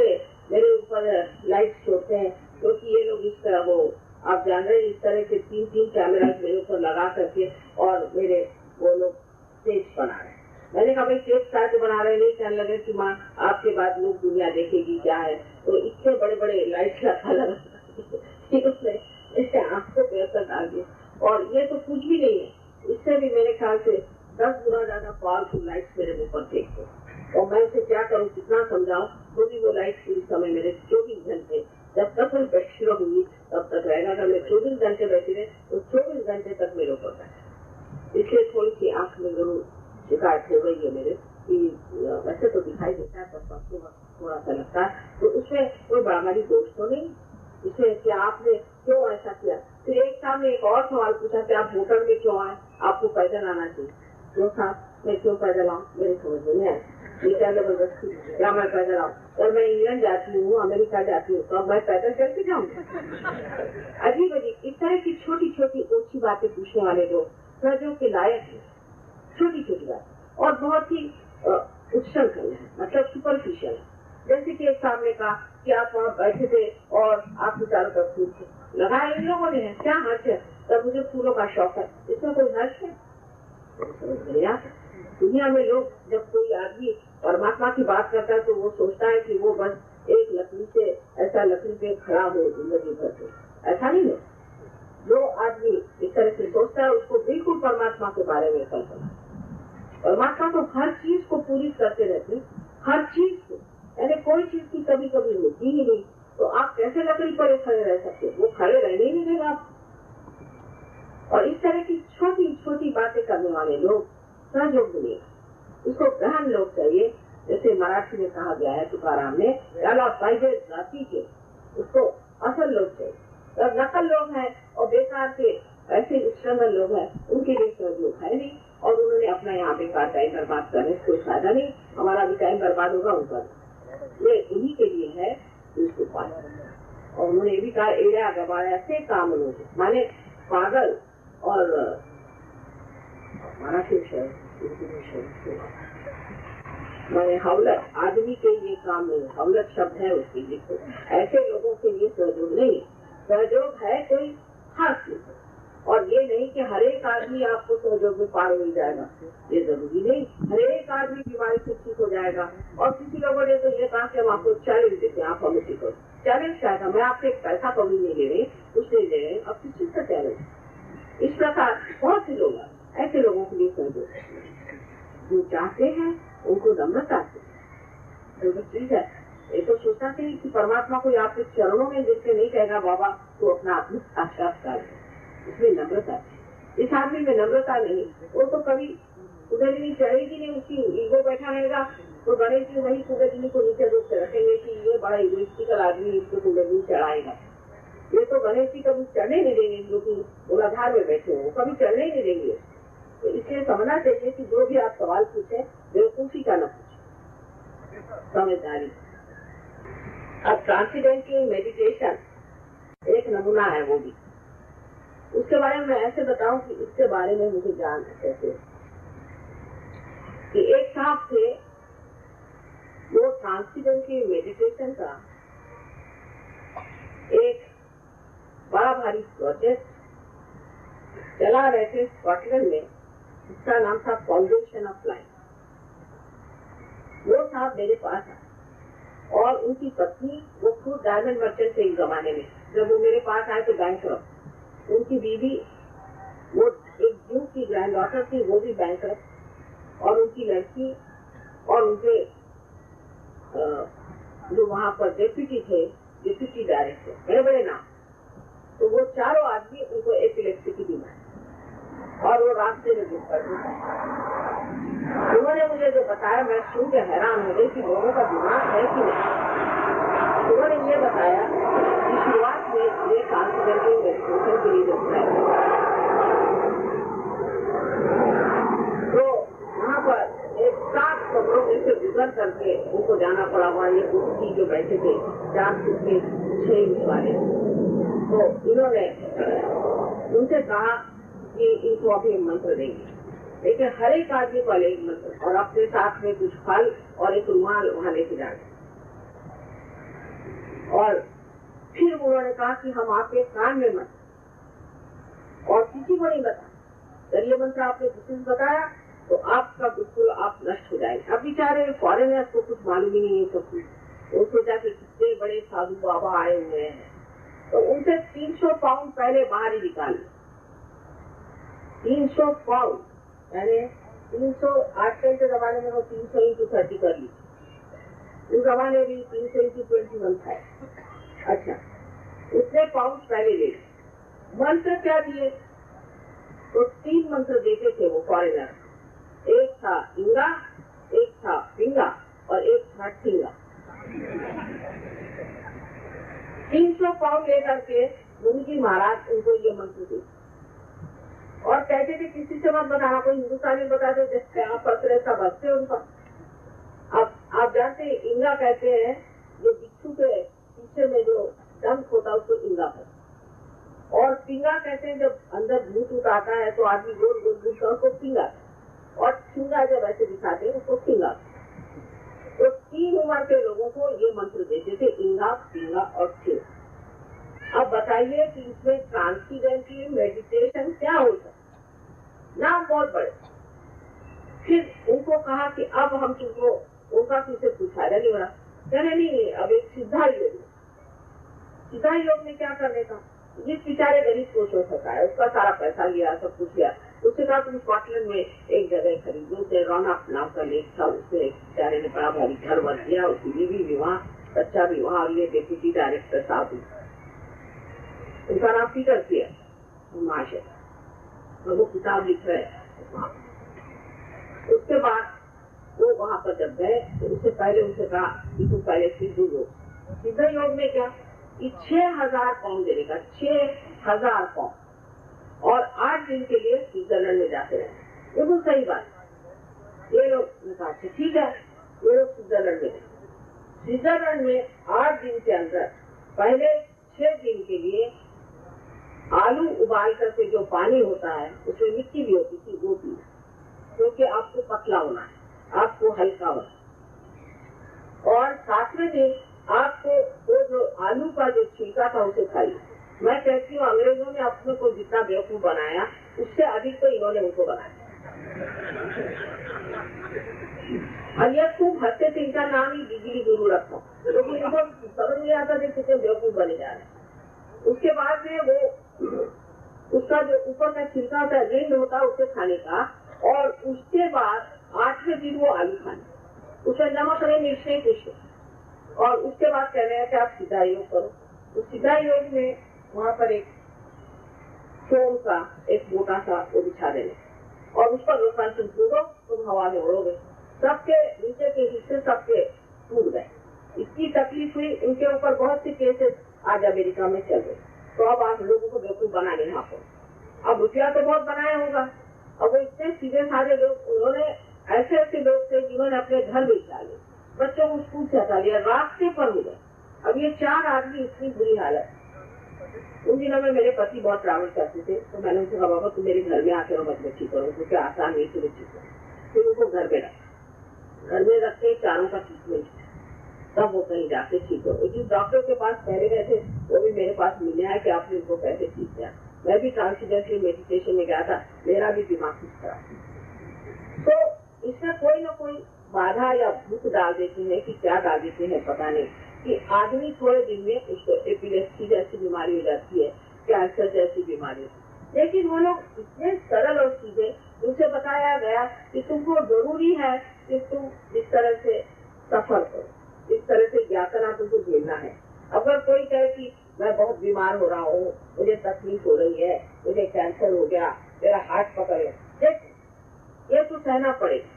मेरे ऊपर लाइट छोड़ते हैं क्योंकि ये लोग इस तरह वो आप जान रहे हैं इस तरह के 3 कैमरा मेरे ऊपर लगा करके और मेरे वो लोग स्टेज बना रहे हैं। मैंने कहा भाई स्टेज कैसे बना रहे, नहीं कहने लगे कि माँ आपके बाद लोग दुनिया देखेगी क्या है। तो इतने बड़े बड़े लाइट लगा उसने इससे आंखों पे असर डाल दिया और ये तो कुछ भी नहीं है, इससे भी मेरे ख्याल से 10 गुना ज्यादा पावरफुल लाइट मेरे ऊपर फेंकते और मैं उसे क्या करूँ, कितना समझाऊं, तो भी वो लाइट पूरी समय मेरे 24 घंटे जब तक मैं बैठी रहूंगी तब तक रहेगा। अगर मैं 24 घंटे बैठी रहे तो 24 घंटे तक मेरे ऊपर बैठे। इसलिए थोड़ी सी आंख में जरूर शिकायत हो गई है मेरे कि वैसे तो दिखाई देता है पर थोड़ा सा लगता है। तो उसमें कोई बड़ा भारी दोष तो नहीं, इसमें कि आपने क्यों ऐसा किया। फिर एक सामने एक और सवाल पूछा कि आप मोटर में क्यों आए, आपको पैदल आना चाहिए। क्यों साहब मैं क्यों पैदल आऊँ, मेरे समझ में नहीं आया। ये क्या जबरदस्ती क्या मैं पैदल आऊँ, और मैं इंग्लैंड जाती हूँ, अमेरिका जाती हूँ, तो मैं पैदल चल के जाऊँ। अजीब अजीब इस तरह की छोटी छोटी ओछी बातें पूछने वाले लोग प्रजों के लायक है। छोटी छोटी बात और बहुत ही उच्छृंखल है, मतलब सुपरफिशियल है। जैसे कि एक सामने कहा कि आप वहाँ बैठे थे और आपके चारों तरफ फूल थे लगाए इन लोगों ने, क्या हर्ष है। तब मुझे फूलों का शौक है, इसमें कोई हर्ष है? दुनिया में लोग जब कोई आदमी परमात्मा की बात करता है तो वो सोचता है कि वो बस एक लकड़ी से ऐसा लकड़ी पे खड़ा हो जिंदगी भर के, ऐसा नहीं है। जो आदमी इस तरह से सोचता है उसको बिल्कुल परमात्मा के बारे में कल्पना। परमात्मा तो हर चीज को पूरी करते रहते, हर चीज को, यानी कोई चीज की कभी कभी होती ही नहीं। तो आप कैसे लकड़ी पर खड़े रह सकते? वो खड़े रहने ही नहीं देगा आप। और इस तरह की छोटी छोटी बातें करने वाले लोग सहयोग मिलेगा, उसको गहन लोग चाहिए। जैसे मराठी में कहा गया है तुकाराम ने, याला पाहिजे जाती के, उसको असल लोग चाहिए। और नकल लोग हैं और बेकार के ऐसे एक्सटर्नल लोग हैं, उनके लिए सहयोग है नहीं। और उन्होंने अपना यहाँ बेकार टाइम बर्बाद करने से कोई फायदा नहीं, हमारा भी टाइम बर्बाद होगा उनका। ये उन्हीं के लिए है जिसको पास। और उन्होंने भी कहा एड़ा गवाया से काम उन्होंने, माने पागल और मराठी मैंने हवलत आदमी के लिए काम नहीं, हवलत शब्द है उसके लिए। तो ऐसे लोगों के लिए सहयोग नहीं, सहयोग है कोई खास लोग। और ये नहीं कि हर एक आदमी आपको सहयोग में पार हो जाएगा, ये जरूरी नहीं। हर एक आदमी बीमारी से ठीक हो जाएगा। और किसी लोगों ने तो ये कहा कि हम आपको चैलेंज देते हैं, आप हमें ठीक हो। चैलेंज क्या था? मैं आपसे एक पैसा कभी नहीं ले रही, कुछ नहीं दे रहे, अब किस चीज का चैलेंज? इस प्रकार बहुत से लोग ऐसे लोगों के लिए सहयोग जो चाहते हैं उनको नम्रता से जो चीज है। ये तो सोचना चाहिए कि परमात्मा को आपके चरणों में जिससे नहीं कहेगा बाबा तो अपना आत्मिक साक्षात्कार है, इसमें नम्रता है। इस आदमी में नम्रता नहीं, वो तो कभी कुबेरनी चढ़ेगी नहीं, उसकी ईगो बैठा रहेगा। तो गणेश जी वही कुबेरनी को नीचे रोक के रखेंगे कि ये बड़ा इगोइस्टिकल आदमी, इसको कुबेरनी चढ़ाएगा। ये तो गणेश जी कभी चढ़ने नहीं देंगे, जो कि मूलाधार में बैठे हो कभी चढ़ने नहीं देंगे। तो इसलिए समझना चाहिए कि जो भी आप सवाल पूछे बेवकूफी का न पूछे, समझदारी। अब ट्रांसेंडेंटल मेडिटेशन एक नमूना है, वो भी उसके बारे में मैं ऐसे बताऊं कि इसके बारे में मुझे जान कैसे कि एक साहब थे, वो ट्रांसेंडेंटल मेडिटेशन का एक बड़ा भारी प्रोजेक्ट चला रहे थे स्कॉटलैंड में, जिसका नाम था फाउंडेशन ऑफ लाइफ। वो साहब मेरे पास आए और उनकी पत्नी, वो खुद डायमंड मर्चेंट थे एक जमाने में। जब वो मेरे पास आए तो बैंकरप्ट, उनकी बीवी, वो एक जू की ग्रैंड डॉटर थी, वो भी बैंकरप्ट, और उनकी लड़की और उनके जो वहाँ पर डेप्यूटी थे, डेप्यूटी डायरेक्टर, बड़े बड़े नाम। तो वो चारों आदमी, उनको एपिलेप्सी की बीमारी और वो रास्ते में गिर पड़े। उन्होंने मुझे जो बताया मैं सुन के हैरान हो गई कि लोगों का दिमाग है कि नहीं। उन्होंने ये बताया कि शुरुआत में ये ट्रांसेंडेंटल मेडिटेशन के लिए जब तो वहाँ पर एक 7 कमरों में से गुजर करके उनको जाना पड़ा। वहाँ ये गुरु जो बैठे थे 4 फुट के 6 इंच वाले, तो इन्होंने उनसे कहा कि इनको अभी मंत्र देंगे, लेकिन हर एक आदमी को अलग मंत्र और अपने साथ में कुछ फल और एक रुमाल वहाँ लेके जाना। और फिर उन्होंने कहा कि हम आपके कान में मंत्र और किसी को नहीं बता, जब ये मंत्र आपने किसी को बताया तो आपका बिल्कुल आप नष्ट हो जाएंगे। अब बेचारे फॉरेनर्स को कुछ मालूम ही नहीं है सब कुछ। वो सोचा कि कितने बड़े साधु बाबा आए हुए हैं, तो उनसे 300 पाउंड पहले बाहर ही निकाल 300 पाउंड, यानी 300 आजकल के जमाने में वो 300 into 30 कर ली, उस जमाने भी 300 into 21 था। अच्छा, उतने पाउंड पहले ले मंत्र क्या दिए? तो 3 मंत्र देते थे वो फॉरेनर। एक था इंगा, एक था पिंगा और एक था ठिंगा। 300 पाउंड लेकर के गुरु जी महाराज उनको ये मंत्र दिए और कहते थे किसी से मत बताना, कोई हिंदुस्तानी बताते जैसे आप पत्र सब हंसते उनका। अब आप जानते हैं इंगा कहते हैं जो बिच्छू के पीछे में जो डंक होता है उसको इंगा कहते हैं, और पिंगा कहते हैं जब अंदर भूत उत आता है तो आदमी गोल गोल घूमता है उसको पिंगा, और ठिंगा जब ऐसे दिखाते हैं उसको ठिंगा। तो 3 उम्र के लोगों को ये मंत्र देते थे, इंगा, पिंगा और ठिंगा। अब बताइए कि इसमें ट्रांसेंडेंटल मेडिटेशन क्या होता है? नाम बहुत बड़े। फिर उनको कहा कि अब हम तुमको, उनका किसी कुछ फायदा नहीं हो रहा, कहने नहीं, अब एक सीधा योग, सीधा योग में क्या करने का? जिस बेचारे गरीब को हो सकता है, उसका सारा पैसा लिया, सब कुछ लिया, उसके साथ तुम स्कॉटलैंड में एक जगह खरीदो, उसे रौनक नाम का लेक था, उससे बेचारे ने बड़ा भारी घर बन दिया, उसकी बीवी भी वहाँ, बच्चा भी वहाँ, और ये डेप्यूटी डायरेक्टर साहब, उनका नाम पीटर पियर महाशय, और वो किताब लिख रहे हैं। उसके बाद वो वहाँ पर जब गए तो उससे पहले उनसे कहा कि तुम पहले सिद्ध योग, सिद्ध योग में क्या कि 6000 पाउंड देने का, 6000 पाउंड, और 8 दिन के लिए स्विट्जरलैंड में जाते रहे। बिल्कुल सही बात। ये लोग ने कहा ठीक है, ये लोग स्विट्जरलैंड में, स्विट्जरलैंड में 8 दिन के अंदर पहले 6 दिन के लिए आलू उबाल करके जो पानी होता है उसमें मिट्टी भी होती थी, वो पी, क्योंकि आपको पतला होना है, आपको हल्का होना है। और 7वें दिन आपको वो जो आलू का जो छिलका था उसे खाइए। मैं कहती हूँ अंग्रेजों ने अपने को जितना बेवकूफ बनाया उससे अधिक तो इन्होंने उनको बनाया। और यह खूब हंसते थे, इनका नाम ही बिजली गुरु रखा, क्योंकि इनको समझ नहीं आता थे कितने बेवकूफ बने जा रहे। उसके बाद में वो उसका जो ऊपर का छिलका होता है, रिंड होता है, उसे खाने का, और उसके बाद 8वें दिन वो आलू खाने, उसमें नमक नहीं, मिर्च नहीं, कुछ। और उसके बाद कह रहे हैं कि आप सीधा योग करो। तो सीधा योग में वहाँ पर एक फोम का एक मोटा सा वो बिछा देने, और उस पर रोज तुम कूदो, तुम हवा में उड़ोगे, सबके नीचे के हिस्से सबके टूट गए। इतनी तकलीफ हुई, उनके ऊपर बहुत सी केसेस आज अमेरिका में चल रहे। तो अब आप लोगों को बेवकूफ बनाने यहाँ पर, अब रुपया तो बहुत बनाया होगा, और वो इतने सीधे साधे लोग, उन्होंने ऐसे ऐसे लोग थे जिन्होंने अपने घर बेच डाले, बच्चों को स्कूल से हटा लिया, रास्ते पर हो गए। अब ये 4 आदमी, इतनी बुरी हालत। उन दिनों में मेरे पति बहुत ट्रैवल करते थे, तो मैंने उनसे कहा बाबा तुम मेरे घर में आकर मत बच्ची करो, क्योंकि आसान नहीं थी बच्ची करो। फिर उनको घर में रखा, घर में रख के 4 का ट्रीटमेंट, तब वो कहीं जाके ठीक हो। जिस डॉक्टर के पास पहले गए थे वो भी मेरे पास मिले है कि आपने उनको कैसे ठीक किया। मैं भी ट्रांसजेंडरली मेडिटेशन में गया था, मेरा भी दिमाग ठीक खराब। तो इसमें कोई ना कोई बाधा या भूत डाल देते हैं कि क्या डाल देते हैं पता नहीं, कि आदमी थोड़े दिन में उसको एपिलेप्सी जैसी बीमारी हो जाती है, कैंसर जैसी बीमारी। लेकिन वो लोग इतने सरल और सीधे, उनसे बताया गया कि तुमको जरूरी है कि तुम इस तरह से सफर करो, इस तरह से यातना तुमको झेलना है। अगर कोई कहे कि मैं बहुत बीमार हो रहा हूँ, मुझे तकलीफ हो रही है, मुझे कैंसर हो गया, मेरा हाथ पकड़े, ये तो सहना पड़ेगा।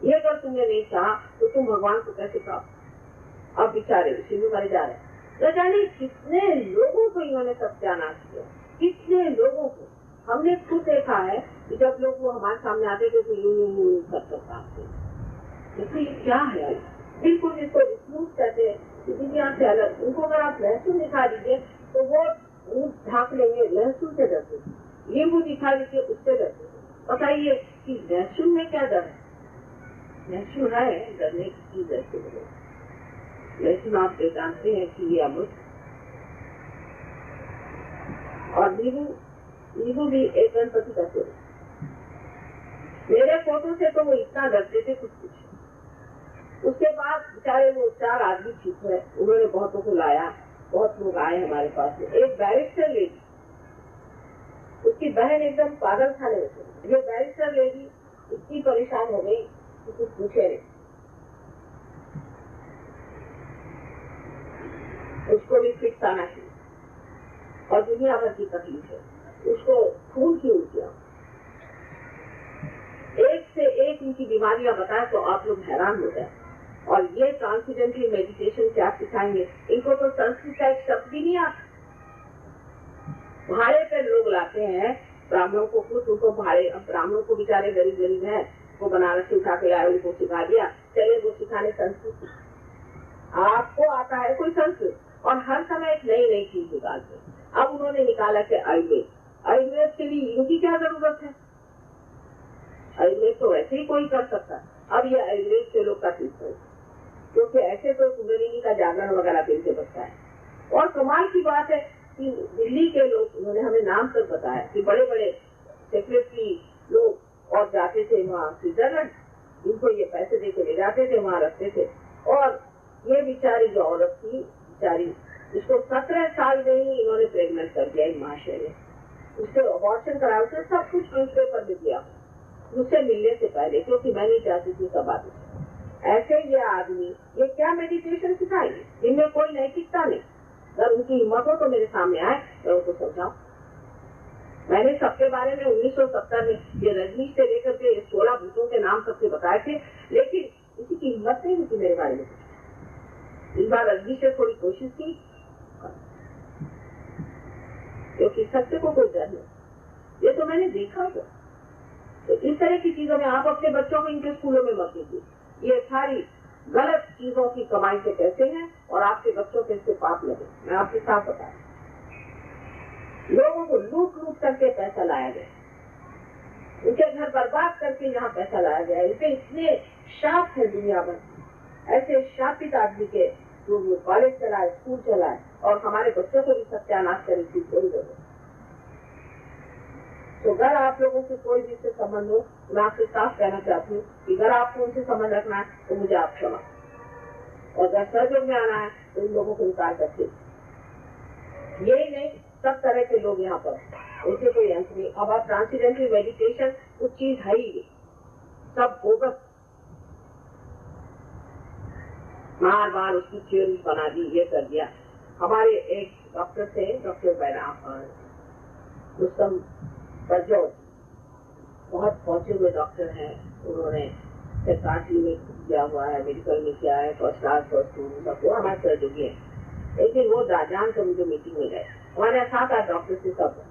ये अगर तुमने नहीं चाहा तो तुम भगवान को कैसे कहो। अब बेचारे शिव मरे जा रहे, न जाने कितने लोगों को इन्होंने सत्यानाश किया, कितने लोगों को। हमने खुद देखा है कि जब लोग वो हमारे सामने आते थे तो यूं कर सकता थे। क्या है, बिल्कुल जिसको रिफ्यूज कहते हैं, दुनिया से अलग। उनको अगर आप लहसुन दिखा दीजिए तो वो मुंह ढाक लेंगे, लहसुन से डरते। नींबू दिखा दीजिए, उससे डरते। बताइए कि लहसुन में क्या डर है? लहसुन है डरने की चीज ऐसे बोले। लहसुन आप जानते हैं कि ये अमृत, और नींबू भी एक गणपति का स्वरूप। मेरे फोटो से तो वो इतना डरते थे कुछ। उसके बाद बेचारे वो 4 आदमी ठीक है, उन्होंने बहुतों को लाया, बहुत लोग आए हमारे पास में। एक बैरिस्टर लेडी, उसकी बहन एकदम पागल खाने लगी। ये बैरिस्टर लेडी इतनी परेशान हो गई कि कुछ पूछे नहीं। उसको भी फिक्स आना चाहिए, और दुनिया भर की तकलीफ है, उसको खून की उल्टियां, एक से एक उनकी बीमारियां बताए तो आप लोग हैरान हो जाए। और ये ट्रांसजेंडरली मेडिटेशन क्या सिखाएंगे? इनको तो संस्कृत का एक शब्द भी नहीं आता। भाड़े पे लोग लाते हैं ब्राह्मणों को, खुद उनको भाड़े, अब ब्राह्मणों को बेचारे गरीब हैं, वो बनारस से उठा के लाए, उनको सिखा दिया, चले वो सिखाने संस्कृत। आपको आता है कोई संस्कृत, और हर समय एक नई चीज निकालते। अब उन्होंने निकाला कि आयुर्वेद के लिए इनकी क्या जरूरत है? आयुर्वेद तो वैसे ही कोई कर सकता। अब ये आयुर्वेद के लोग का ठीक है, क्योंकि ऐसे तो कुंडलिनी का जागरण वगैरह दिन से बचता है। और कमाल की बात है कि दिल्ली के लोग, उन्होंने हमें नाम तक बताया कि बड़े बड़े सेक्रेटरी लोग और जाते थे वहाँ स्विट्जरलैंड, इनको ये पैसे देके ले जाते थे, वहाँ रखते थे। और ये बेचारी जो औरत थी, बेचारी, इसको 17 साल में ही इन्होंने प्रेग्नेंट कर दिया महाशय ने। उससे अबॉर्शन कराया, उसने सब कुछ न्यूज़पेपर में दिया मुझसे मिलने से पहले, क्योंकि मैं नहीं चाहती थी सब आदमी। ऐसे ये आदमी ये क्या मेडिटेशन सिखाएंगे, इनमें कोई नैतिकता नहीं। अगर उनकी हिम्मत हो तो मेरे सामने आए, मैं उनको समझाऊं। मैंने सबके बारे में 1970 में ये रजनीश से लेकर के 16 भूतों के नाम सबके बताए थे, लेकिन किसी की हिम्मत नहीं हुई मेरे बारे में। इस बार रजनीश ने थोड़ी कोशिश की, क्योंकि सत्य को कोई डर नहीं, ये तो मैंने देखा हुआ। तो इस तरह की चीजों में आप अपने बच्चों को इनके स्कूलों में मत दीजिए। ये सारी गलत चीजों की कमाई से पैसे हैं और आपके बच्चों के इससे पाप लगे। मैं आपके साथ बता, लोगों को लूट लूट करके पैसा लाया गया, उनके घर बर्बाद करके यहाँ पैसा लाया गया। इसे इतने शाप है दुनिया भर, ऐसे शापित आदमी के जो कॉलेज चलाए, स्कूल चलाए और हमारे बच्चों को भी सत्यानाश करे थी कोई जरूरत। तो अगर आप लोगों से कोई भी इससे संबंध हो, मैं आपसे साफ कहना चाहती हूँ कि अगर आपको उनसे संबंध रखना है तो मुझे आप क्षमा, और अगर सहयोग में आना है तो इन लोगों को निकाल सकते। यही नहीं, सब तरह के लोग यहाँ पर, उनसे कोई अंत नहीं। अब आप ट्रांसडेंटल मेडिटेशन कुछ चीज है ही, सब बोगस, बार बार उसकी थ्योरी बना दी, ये कर दिया। हमारे एक डॉक्टर थे, डॉक्टर रुस्तम बजौर, बहुत पहुंचे हुए डॉक्टर हैं। उन्होंने सरकारी में किया हुआ है, मेडिकल में किया है, फर्स्ट क्लास फर्स्ट सब, वो हमारे सहयोगी है। एक दिन वो जान कर मुझे मीटिंग में गए, हमारे 7-8 डॉक्टर से सब,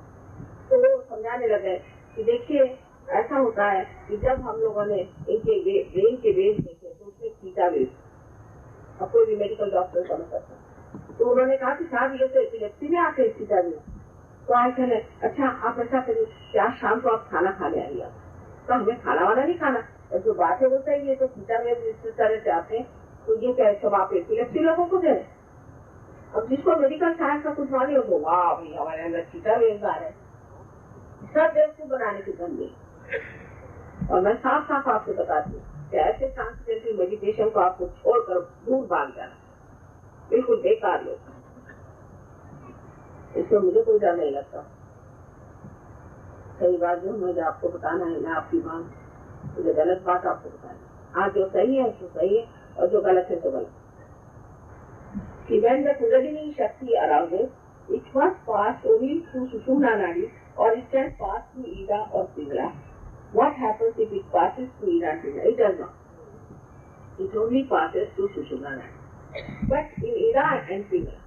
तो वो समझाने लगे कि देखिए ऐसा होता है कि जब हम लोगों ने इनके ब्रेन के वेव देखे तो उसमें थीटा वेव, अब कोई भी मेडिकल डॉक्टर समझ सकता। तो उन्होंने कहा कि साहब ये तो एपिलेप्सी में आते हैं थीटा वेव। तो आज कहने अच्छा आप ऐसा करिए कि आज शाम को आप खाना खाने आइए। तो हमें खाना वाना नहीं खाना, और जो बात है वो सही है, तो थीटा वेव जिस तरह से आते हैं, तो ये क्या सब आप एपिलेप्सी लोगों को दे। अब जिसको मेडिकल साइंस का कुछ मालूम हो, वाह भाई हमारे अंदर थीटा वेव आ रहे, सब देव को बनाने की गंदी। और मैं साफ साफ आपको बताती हूँ कि ऐसे ट्रांसडेंटल मेडिटेशन को आपको छोड़कर दूर भाग जाना, बिल्कुल बेकार लोग, इसमें मुझे कोई डर नहीं लगता। सही बात जो मुझे आपको बताना है, मैं आपकी मांग, मुझे गलत बात आपको बताना। आज जो सही है तो सही है, और जो गलत है तो गलत। When the Kundalini Shakti arouses, it must pass only through Sushumna Nadi, or it can pass through Ida or Pingala. What happens if it passes through Ida and Pingala? It does not. It only passes through Sushumna Nadi. But in Ida and Pingala,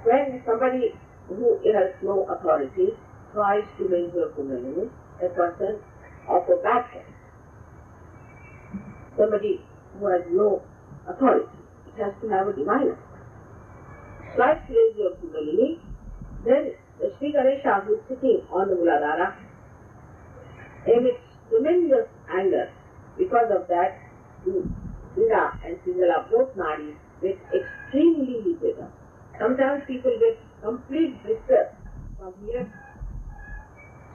when somebody who has no authority tries to raise your Kundalini, a person of a bad caste, somebody who has no authority, it has to have a divine authority, tries to raise your Kundalini, then the Sri Ganesha who is sitting on the Muladhara emits tremendous anger. Because of that, the Ida and Pingala both nadis get extremely heated up. Sometimes people get complete blister from here.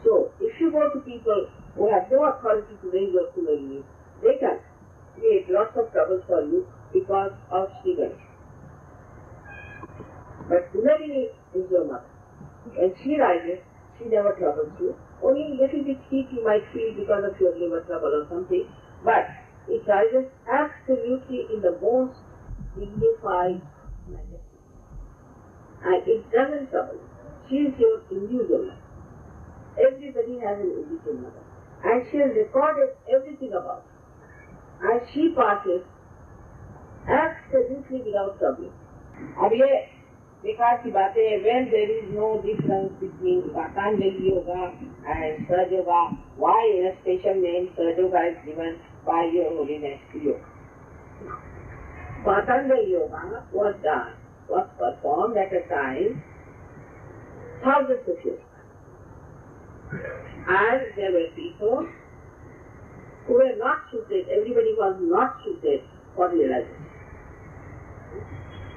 So, if you go to people who have no authority to raise your Kundalini, they can create lots of trouble for you because of Sri Ganesha. But Kundalini is your mother. When she rises, she never troubles you. Only a little bit heat you might feel because of your liver trouble or something, but it rises absolutely in the most dignified manner. And it doesn't trouble you. She is your individual mother. Everybody has an individual mother. And she has recorded everything about her. And she passes absolutely without trouble. अब ये बेकार की बातें है, when there is no difference between Patanjali Yoga and Sahaja Yoga, why a special name Sahaja Yoga is given by Your Holiness to you? Patanjali Yoga was performed at a time thousands of years. And there were people who were not suited, everybody was not suited for realization.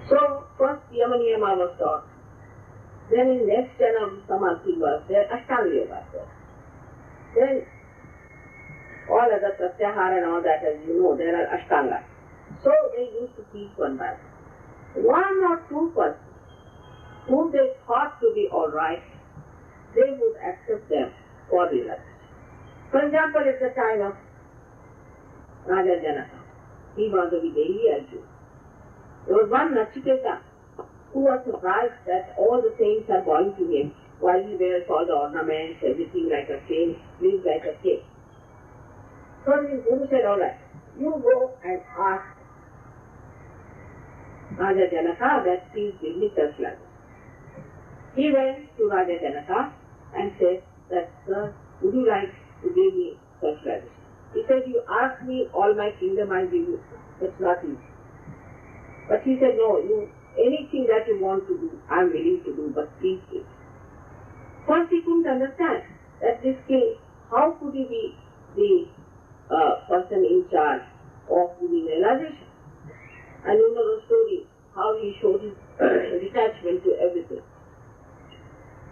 So, first Yama Niyama was taught. Then in next Janam Samadhi was there, Ashtanga Yoga was there. Then all other Pratyahara and all that, as you know, there are Ashtangas. So they used to teach one by one. One or two persons whom they thought to be alright, they would accept them for realization. For example, at the time of Raja Janaka, he was a Videhi Arjuna. There was one Nachiketa who was surprised that all the saints are bowing to him while he wears all the ornaments, everything like a king, lives like a king. So his Guru said, all right, you go and ask Raja Janaka that please give me self-realization. He went to Raja Janaka and said that, sir, would you like to give me self-realization? He said, you ask me all my kingdom, I give you. It's not easy. But he said, no, anything that you want to do, I am willing to do, but please give. First he couldn't understand that this king, how could he be the person in charge of the realization? And you know the story, how he showed his detachment to everything.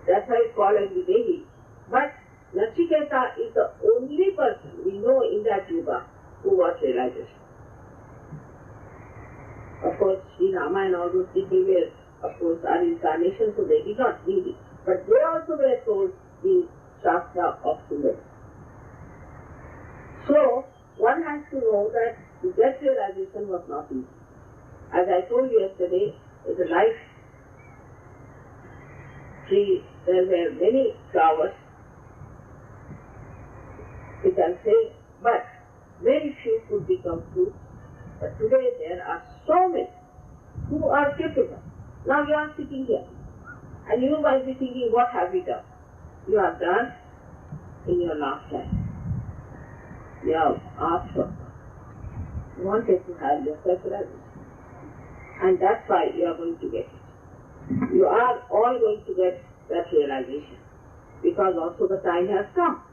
That's why it's called as Videhi. But Nachiketa is the only person we know in that yuga who got realization. Of course, Sri Rama and all those people were, of course, are incarnations, so they did not need it. But they also were told the Shastra of Sundar. So, one has to know that to get realization was not easy. As I told you yesterday, in the life tree, there were many flowers, we can say, but very few could become fruit. But today there are so many who are capable. Now you are sitting here, and you might be thinking, what have we done? You have done in your lifetime. You have asked for. You wanted to have your self-realization. And that's why you are going to get it. You are all going to get that realization. Because also the time has come.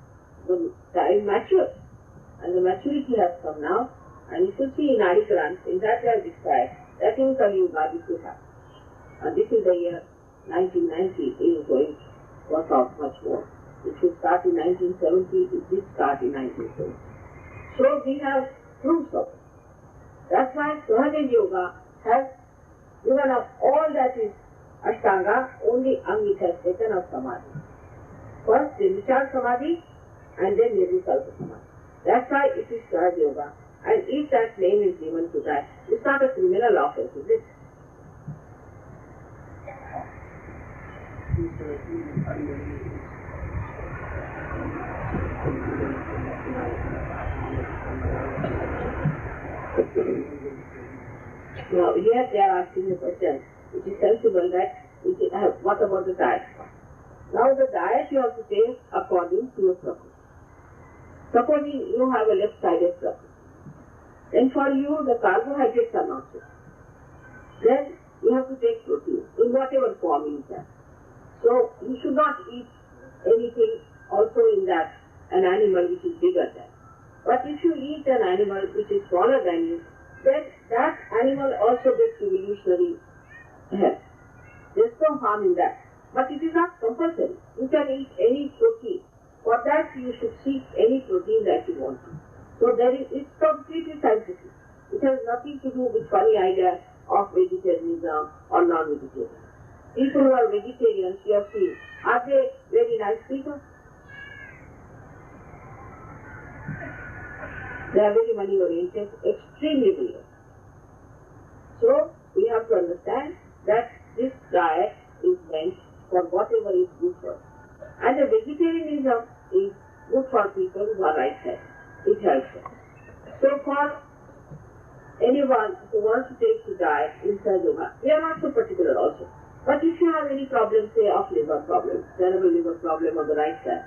The time matures. And the maturity has come now. And you should see in Adi Grant, in that I described, that in Kali Yuga this will happen. And this is the year 1990, it is going to work out much more. It should start in 1970, it did start in 1970. So we have proofs of it. That's why Sahaja Yoga has given up all that is Ashtanga, only Ang it has taken of Samadhi. First Nirvichar Samadhi and then Nirvikalpa Samadhi. That's why it is Sahaja Yoga. And if that name is given to that, it's not a criminal offense, is it? Now here they are asking the question, it is sensible that, what about the diet? Now the diet you have to take according to your prakriti. Supposing you have a left-sided prakriti, then for you the carbohydrates are not good. Then you have to take protein in whatever form you can. So you should not eat anything also in that, an animal which is bigger than. But if you eat an animal which is smaller than you, then that animal also gets evolutionary health. There is no harm in that. But it is not compulsory. You can eat any protein. For that you should seek any protein that you want to. So it's completely scientific. It has nothing to do with funny idea of vegetarianism or non-vegetarian. People who are vegetarians, you have seen, are they very nice people? They are very money oriented, extremely money oriented. So we have to understand that this diet is meant for whatever is good for us. And the vegetarianism is good for people who are right-handed. It helps them. So for anyone who wants to take the diet in Sahaja Yoga, we are not so particular also. But if you have any problem, say of liver problem, cerebral liver problem on the right side,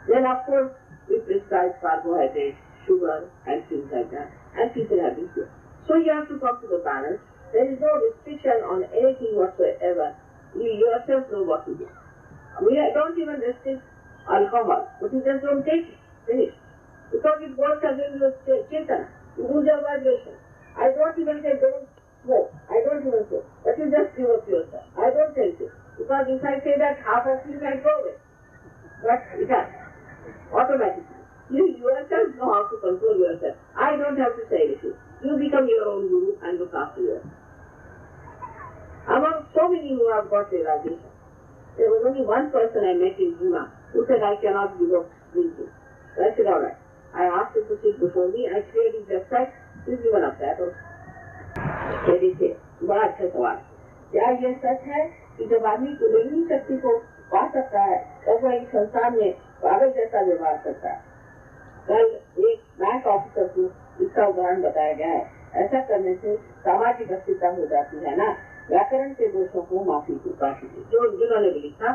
then of course we prescribe carbohydrates, sugar and things like that, and people have been cured. So you have to come to the balance. There is no restriction on anything whatsoever. You yourself know what to do. We don't even restrict alcohol, but you just don't take it. Finish. Because it goes against your Chaitanya. You lose your vibration. I don't even say don't smoke. I don't even say. But you just give up yourself. I don't tell you. Because if I say that, half of you might go away. But it has. Automatically. You yourself know how to control yourself. I don't have to say anything. You become your own guru and look after yourself. Among so many who have got realization, There was only one person I met in Juna who said, I cannot give up drinking. So I said, all right. I asked him to sit before me. I cleared his website. Please be one of that. यदि से बड़ा अच्छा सवाल, क्या ये सच है कि जब आदमी कुंडलिनी शक्ति को पा सकता है तब वह एक संसार में पागल जैसा व्यवहार करता है? कल एक बैंक ऑफिसर को इसका उदाहरण बताया गया है। ऐसा करने से सामाजिक अस्थिरता हो जाती है ना। व्याकरण के दोषों को माफी की बात जो जिन्होंने भी लिखा।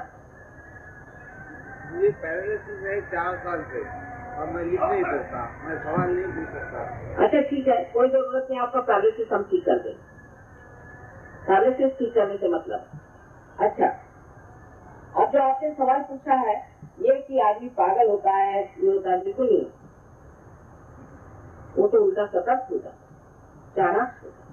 मुझे पैरालिसिस है 4 साल से और मैं लिख नहीं सकता, मैं सवाल नहीं पूछ सकता। अच्छा ठीक है, कोई जरूरत नहीं, आपका पैरालिसिस हम ठीक कर दें। पैरालिसिस ठीक करने से मतलब अच्छा, अब जो आपने सवाल पूछा है ये कि आदमी पागल होता है, ये होता है, बिल्कुल नहीं। वो तो उल्टा सतर्क होता, चाणक्य होता,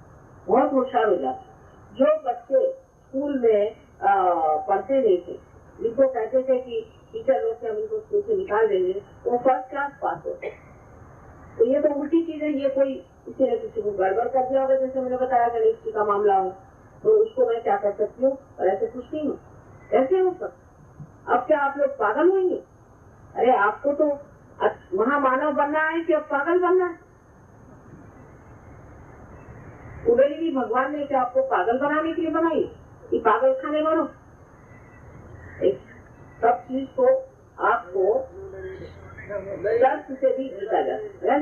बहुत होशियार हो जाता। जो बच्चे स्कूल में पढ़ते नहीं थे, जिनको कहते थे कि टीचर लोग से हम इनको स्कूल से निकाल देंगे, वो फर्स्ट क्लास पास होते। तो ये तो उल्टी चीज है। ये कोई किसी ने किसी को गड़बड़ कर दिया होगा, जैसे मैंने बताया गणेश जी का मामला हो, तो उसको मैं क्या कर सकती हूँ, और ऐसे कुछ नहीं हूँ, ऐसे हो सकता। अब क्या आप लोग पागल होंगे? अरे आपको तो महामानव बनना है कि अब पागल बनना है? कुंडलिनी भगवान ने क्या आपको पागल बनाने के लिए बनाई कि पागल खाने मरो? सब चीज को आपको तर्क से भी जीता जाता है,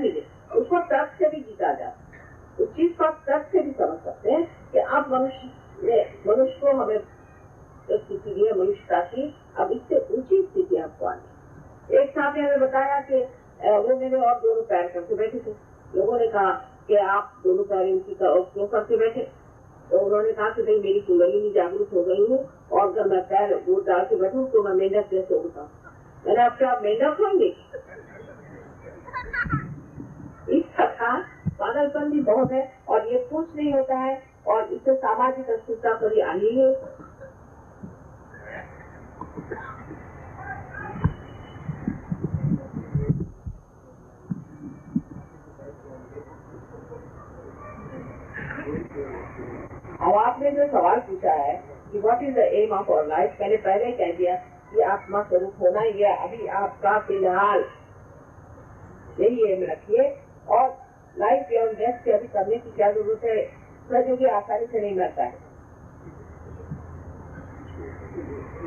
उसको तर्क से भी जीता जाता। उस चीज को आप तर्क से भी समझ सकते हैं कि आप मनुष्य को हमें स्थिति दी है, मनुष्यता की, अब इससे ऊंची स्थिति आपको आनी। एक साहब ने हमें बताया कि वो मेरे और दोनों पैर करके बैठे थे। लोगों ने कहा कि आप दोनों पैर उनकी क्यों करके बैठे? तो उन्होंने कहा कि भाई मेरी कुंडलिनी जागरूक हो गई हूँ और अगर मैं पैर गोद डाल के बैठूं तो मैं मेंढक जैसे उड़ता हूँ। मैंने आप क्या मेंढक होंगे? इस प्रकार पागलपन भी बहुत है और ये कुछ नहीं होता है और इससे सामाजिक अस्थिरता पर ही आई है। अब आपने जो सवाल पूछा है कि what is the aim of our life, मैंने पहले ही कह दिया कि आत्मा स्वरूप होना ये अभी आपका फिलहाल यही एम रखिए और लाइफ बियॉन्ड डेथ से अभी करने की क्या जरूरत है? सहयोगी आसानी से नहीं मरता है,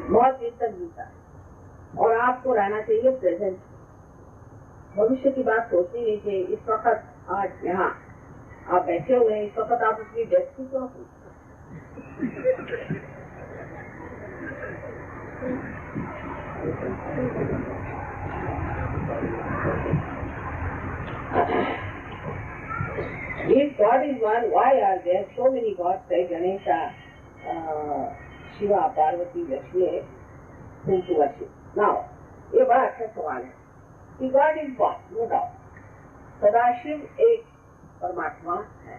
बहुत देर तक जीता है और आपको रहना चाहिए प्रेजेंट। भविष्य की बात सोचनी नहीं चाहिए। इस वक्त आज यहाँ आप बैठे हुए हैं, इस वक्त आप अपनी डेथ की क्यों सोचते? If God is one, why are there so many gods like Ganesha, Shiva, Parvati, Lakshmi, whom to worship? Now, ये बड़ा अच्छा सवाल है कि God is one, no doubt. Sadashiv एक परमात्मा है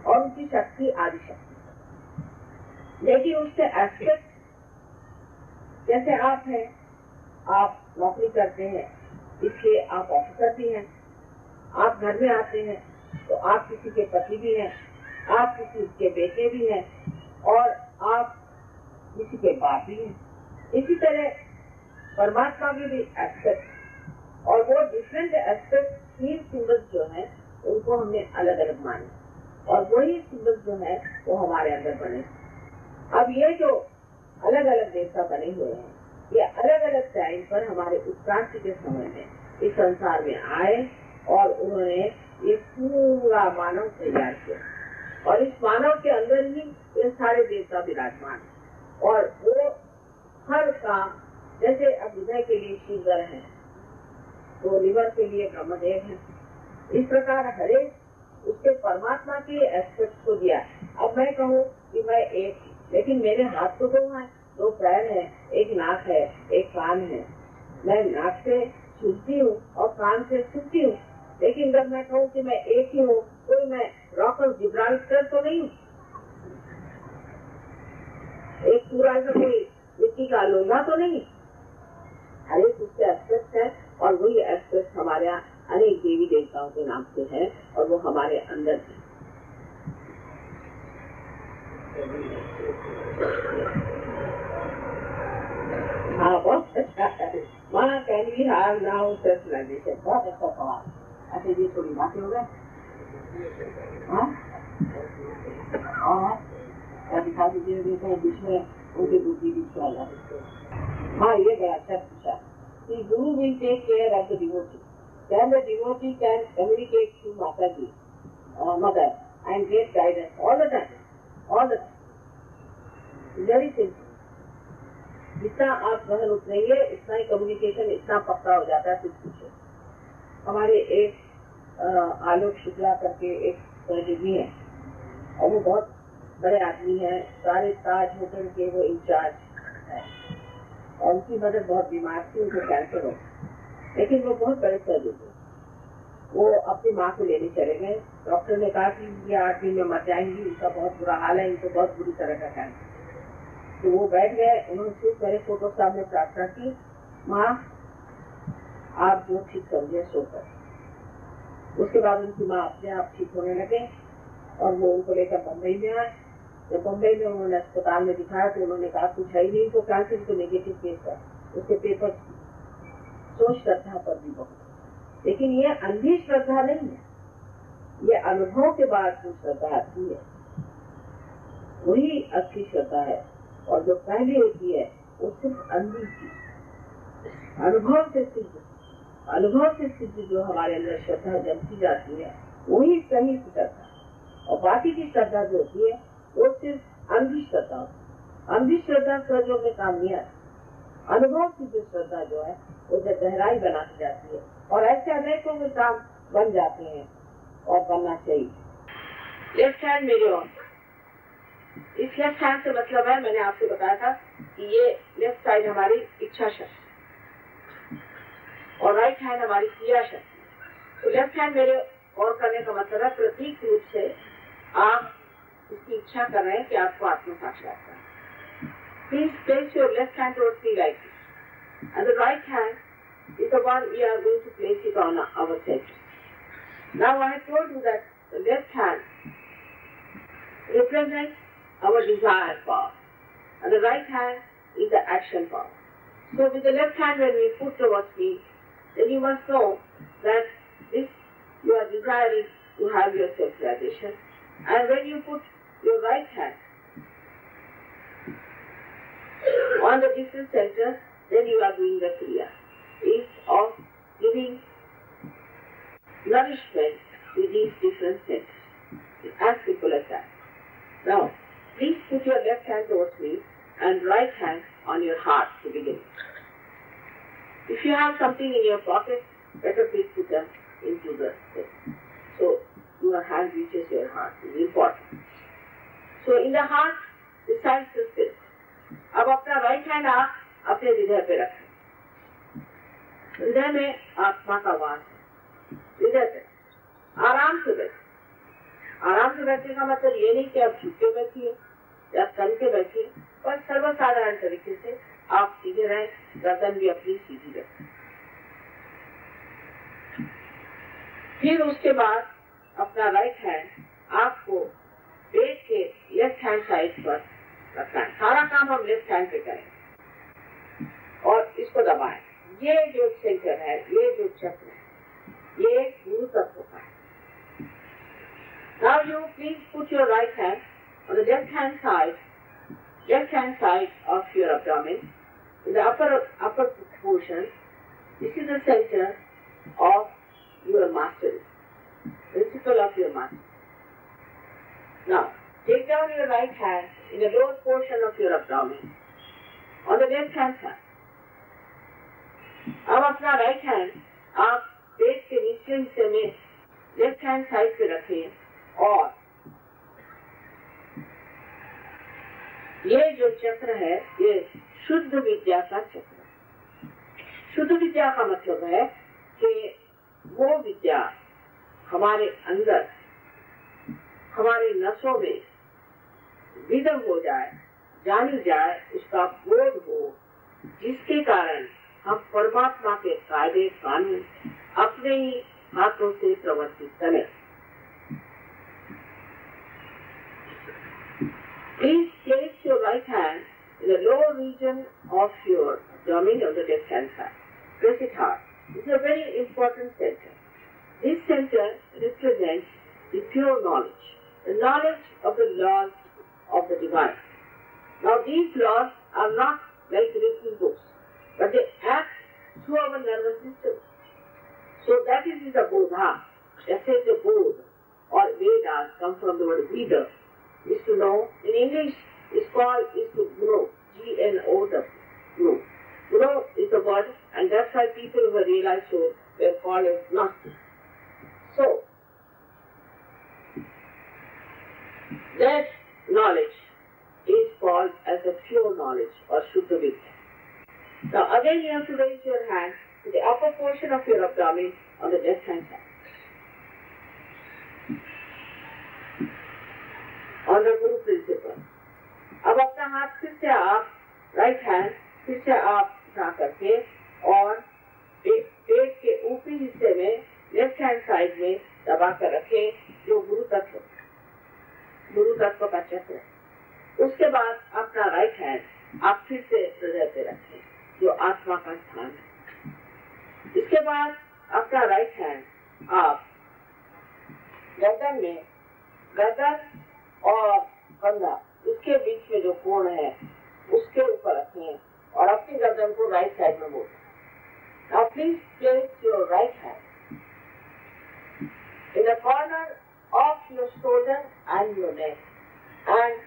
और उनकी शक्ति आदि शक्ति, लेकिन उसके एस्पेक्ट जैसे आप हैं, आप नौकरी करते हैं इसलिए आप ऑफिसर भी हैं, आप घर में आते हैं तो आप किसी के पति भी हैं, आप किसी के बेटे भी हैं और आप किसी के बाप भी हैं। इसी तरह परमात्मा के भी एस्पेक्ट और वो डिफरेंट एस्पेक्ट 3 सिंबल्स जो हैं उनको हमने अलग अलग माने और वही सिंबल्स जो है वो हमारे अंदर बने। अब ये जो अलग अलग देवता बने हुए हैं ये अलग अलग टाइम पर हमारे उत्क्रांति के समय में इस संसार में आए और उन्होंने ये पूरा मानव तैयार किया और इस मानव के अंदर ही ये सारे देवता विराजमान और वो हर काम, जैसे अब हृदय के लिए शिवगर है तो लिवर के लिए ब्रह्मदेव है, इस प्रकार हरेक उसके परमात्मा के एस्पेक्ट को दिया। अब मैं कहूँ कि मैं एक, लेकिन मेरे हाथ तो 2 हैं, 2 पैर है, एक नाक है, एक कान है, मैं नाक से छूटती हूँ और कान से सुनती हूँ, लेकिन जब मैं कहूँ कि मैं एक ही हूँ कोई मैं रॉक ऑफ जिब्राल्टर तो नहीं हूँ, एक पूरा ऐसा कोई मिट्टी का लोहा तो नहीं। हर एक उसके एस्पेक्ट है और वही एस्पेक्ट हमारे यहाँ अनेक देवी देवताओं के नाम से है और वो हमारे अंदर है। हाँ बहुत अच्छा है। माँ can we have now self-realisation, बहुत अच्छा सवाल। अच्छा ये थोड़ी बातें हो गए। हाँ और क्या दिखा दीजिए तो जिसमें उनकी बुद्धि भी चल है। हाँ ये बड़ा अच्छा पूछा। The Guru will take care of the devotee. Then the devotee can communicate to Mataji, mother, and get guidance all the time. All the time. Very simple. जितना आप सहन उतरेंगे उतना ही कम्युनिकेशन इतना पक्का हो जाता है। कुछ पूछे हमारे एक आलोक शुक्ला करके एक सहयोगी है और वो बहुत बड़े आदमी है, सारे ताज होटल के वो इंचार्ज है और उनकी मदर बहुत बीमार थी, उनको कैंसर हो, लेकिन वो बहुत बड़े सहयोगी। वो अपनी माँ को लेने चले गए। डॉक्टर ने कहा कि ये 8 दिन में मर जाएंगी, उनका बहुत बुरा हाल है, इनको बहुत बुरी तरह का कैंसर। तो वो बैठ गए, उन्होंने सिर्फ मेरे फोटो सामने प्रार्थना की, माँ आप जो ठीक समझे सो कर। उसके बाद उनकी माँ अपने आप ठीक होने लगे और वो उनको लेकर बम्बई में आए। जब बम्बई में उन्होंने अस्पताल में दिखाया तो उन्होंने कहा कुछ है ही नहीं, तो कैंसर तो नेगेटिव केस है। उसके पेपर सोच श्रद्धा पर भी बहुत, लेकिन ये अंधी श्रद्धा नहीं है, ये अनुभव के बाद जो श्रद्धा आती है वही अच्छी श्रद्धा है। और जो पहली होती है वो सिर्फ अंधी थी, अनुभव से सिद्ध जो हमारे अंदर श्रद्धा जमती जाती है वही सही श्रद्धा। और बाकी की श्रद्धा जो होती है वो सिर्फ अंधी श्रद्धा होती है। अंधी श्रद्धा सहयोग में काम नहीं आता। अनुभव की जो श्रद्धा जो है वो गहराई बनाती जाती है और ऐसे अनेकों में काम बन जाते हैं और बनना चाहिए। लेफ्ट हैंड मेरे ऑन, इस लेफ्ट हैंड से मतलब है, मैंने आपसे बताया था कि ये लेफ्ट साइड हमारी इच्छा शक्ति और राइट हैंड हमारी क्रिया शक्ति। तो लेफ्ट हैंड मेरे और करने का मतलब है प्रतीक रूप से आप इसकी इच्छा कर रहे हैं कि आपको आत्म साक्षात्कार। Please place your left hand towards me like this and the right hand is the one we are going to place it on our chest. Now I have told you that the left hand represents our desire power and the right hand is the action power. So with the left hand when we put towards me, then you must know that this you are desiring to have your self-realization, and when you put your right hand on the different centers, then you are doing the kriya. Is of giving nourishment to these different centers. As simple as that. Now, please put your left hand towards me and right hand on your heart to begin. If you have something in your pocket, better please put them into the thing. So, your hand reaches your heart. It is important. So, in the heart, resides the spirit. अब अपना right hand आप अपने हृदय पे रखें। हृदय में आत्मा का वास है। हृदय पे आराम से बैठे। आराम से बैठने का मतलब ये नहीं कि आप झुक के बैठिए या तल के बैठिए, पर सर्वसाधारण तरीके से आप सीधे रहें, गर्दन भी अपनी सीधी रखें। फिर उसके बाद अपना राइट हैंड आपको पेट के लेफ्ट हैंड साइड पर रखना है। सारा काम हम लेफ्ट हैंड पे करें और इसको दबाएं। ये जो सेंटर है, ये जो चक्र है, ये गुरु तत्व का है। Now you please put your right hand on the left hand side of your abdomen, in the upper portion. This is the center of your mastery, principle of your mastery. Now take down your right hand in the lower portion of your abdomen on the left hand side. अब अपना राइट हैंड आप पेट के निचले हिस्से में लेफ्ट हैंड साइड पे रखें और ये जो चक्र है ये शुद्ध विद्या का चक्र है। शुद्ध विद्या का मतलब है कि वो विद्या हमारे अंदर, हमारे नसों में विदम हो जाए, जानी जाए, उसका बोध हो, जिसके कारण हम परमात्मा के कायदे कानून अपने ही हाथों से प्रवर्तित करें। Please place your right hand in the lower region of your abdomen on the left hand side. Press it hard. This is a very important center. This center represents the pure knowledge, the knowledge of the laws of the divine. Now these laws are not like written books, but they act through our nervous system. So that is the Bodha. Just as the Bodh or Vedas come from the word Veda, is to know. In English, is to know. G-N-O-W. Know. Know is the word, and that's why people who were realized soul were called as Gnostic. So, that knowledge is called as the pure knowledge or Shuddha Vidya. Now again you have to raise your hand to the upper portion of your abdomen on the left hand side. On the Guru principle. अब अपना हाथ फिर से आप राइट हैंड फिर से आप उठा करके और पेट के ऊपरी हिस्से में लेफ्ट हैंड साइड में दबा कर रखें जो गुरु तत्व का चक्र है। उसके बाद अपना राइट हैंड आप फिर से हृदय पे रखें जो आत्मा का स्थान है। इसके बाद अपना राइट हैंड आप गर्दन और कंधा उसके बीच में जो कोण है उसके ऊपर रखें और अपनी गर्दन को राइट साइड में मोड़ें। Now please place your right hand in the corner of your shoulder and your neck and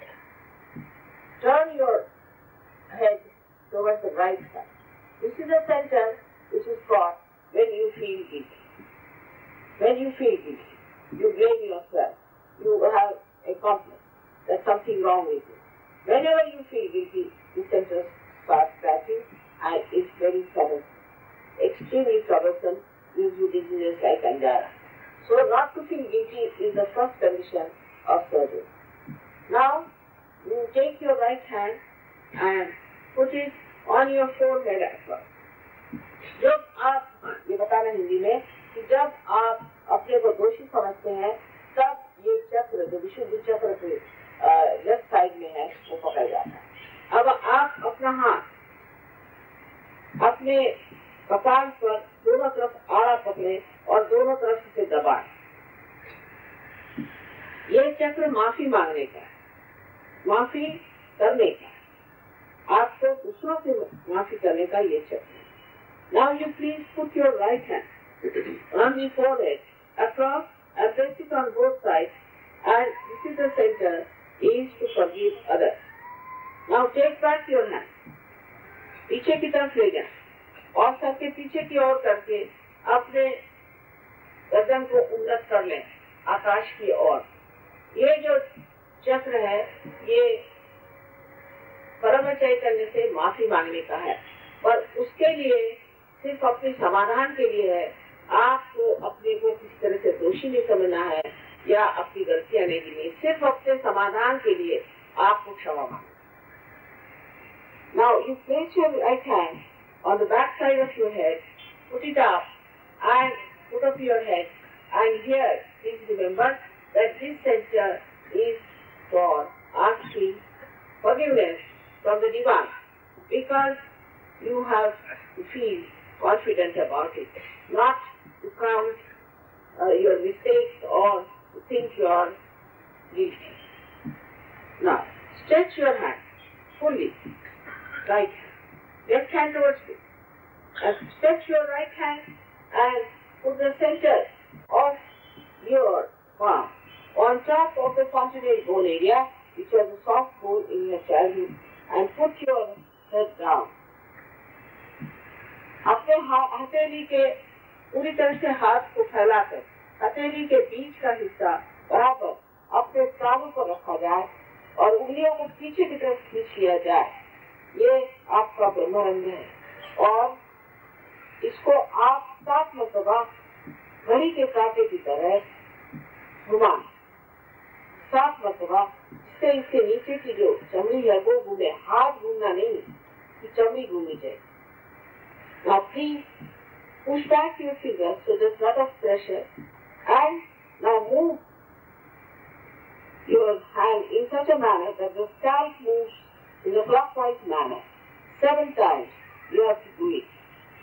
turn your head towards the right side. This is the center which is called when you feel guilty. When you feel guilty, you blame yourself. You have a complex. There's something wrong with you. Whenever you feel guilty, the center starts scratching and it's very troublesome. Extremely troublesome, gives you dizziness like Anjara. So not to feel guilty is the first condition of surgery. Now, you take your right hand and put it on your forehead at first. जब आप ये बताना हिंदी में कि जब आप अपने को दोषी समझते हैं तब ये चक्र जो विशुद्ध चक्र के लेफ्ट साइड में है वो पकड़ जाता है। अब आप अपना हाथ अपने कपाल पर दोनों तरफ आड़ा पकड़े और दोनों तरफ से दबाएं। ये चक्र माफी मांगने का है, माफी करने का है, आपको दूसरों से माफी करने का ये चक्र है। Now you please put your right hand on the forehead across and press it on both sides, and this is the center is to forgive others. Now take back your hand, पीछे की तरफ ले जाएं और सर के पीछे की ओर करके अपने गर्दन को उन्नत कर लें आकाश की ओर। ये जो चक्र है ये परम चैतन्य से माफी मांगने का है, पर उसके लिए सिर्फ अपने समाधान के लिए है। आपको अपने को किसी तरह से दोषी नहीं समझना है या अपनी गलतियां नहीं गिननी, सिर्फ अपने समाधान के लिए आपको क्षमा मांगना। Now you place your right hand on the back side of your head, put it up and put up your head, and here please remember that this center is for asking forgiveness from the divine, because you have to feel confident about it, not to count your mistakes or to think you are guilty. Now stretch your hand fully, right hand, left hand towards you, and stretch your right hand and put the center of your palm on top of the fontanel bone area, which was a soft bone in your childhood, and put your head down. अपने हथेली के पूरी तरह से हाथ को फैलाकर हथेली के बीच का हिस्सा बराबर अपने कानों पर रखा जाए और उंगलियों को पीछे की तरफ खींच लिया जाए। ये आपका ब्रह्मरंग है और इसको आप 7 मरतबा घड़ी के कांटे की तरह घुमाएं 7 मरतबा, जिससे इसके नीचे की जो चमड़ी है वो घूमे, हाथ घूमना नहीं कि चमड़ी घूमी जाए। Now please push back your fingers so there's a lot of pressure, and now move your hand in such a manner that the scalp moves in a clockwise manner 7 times. you have to do it.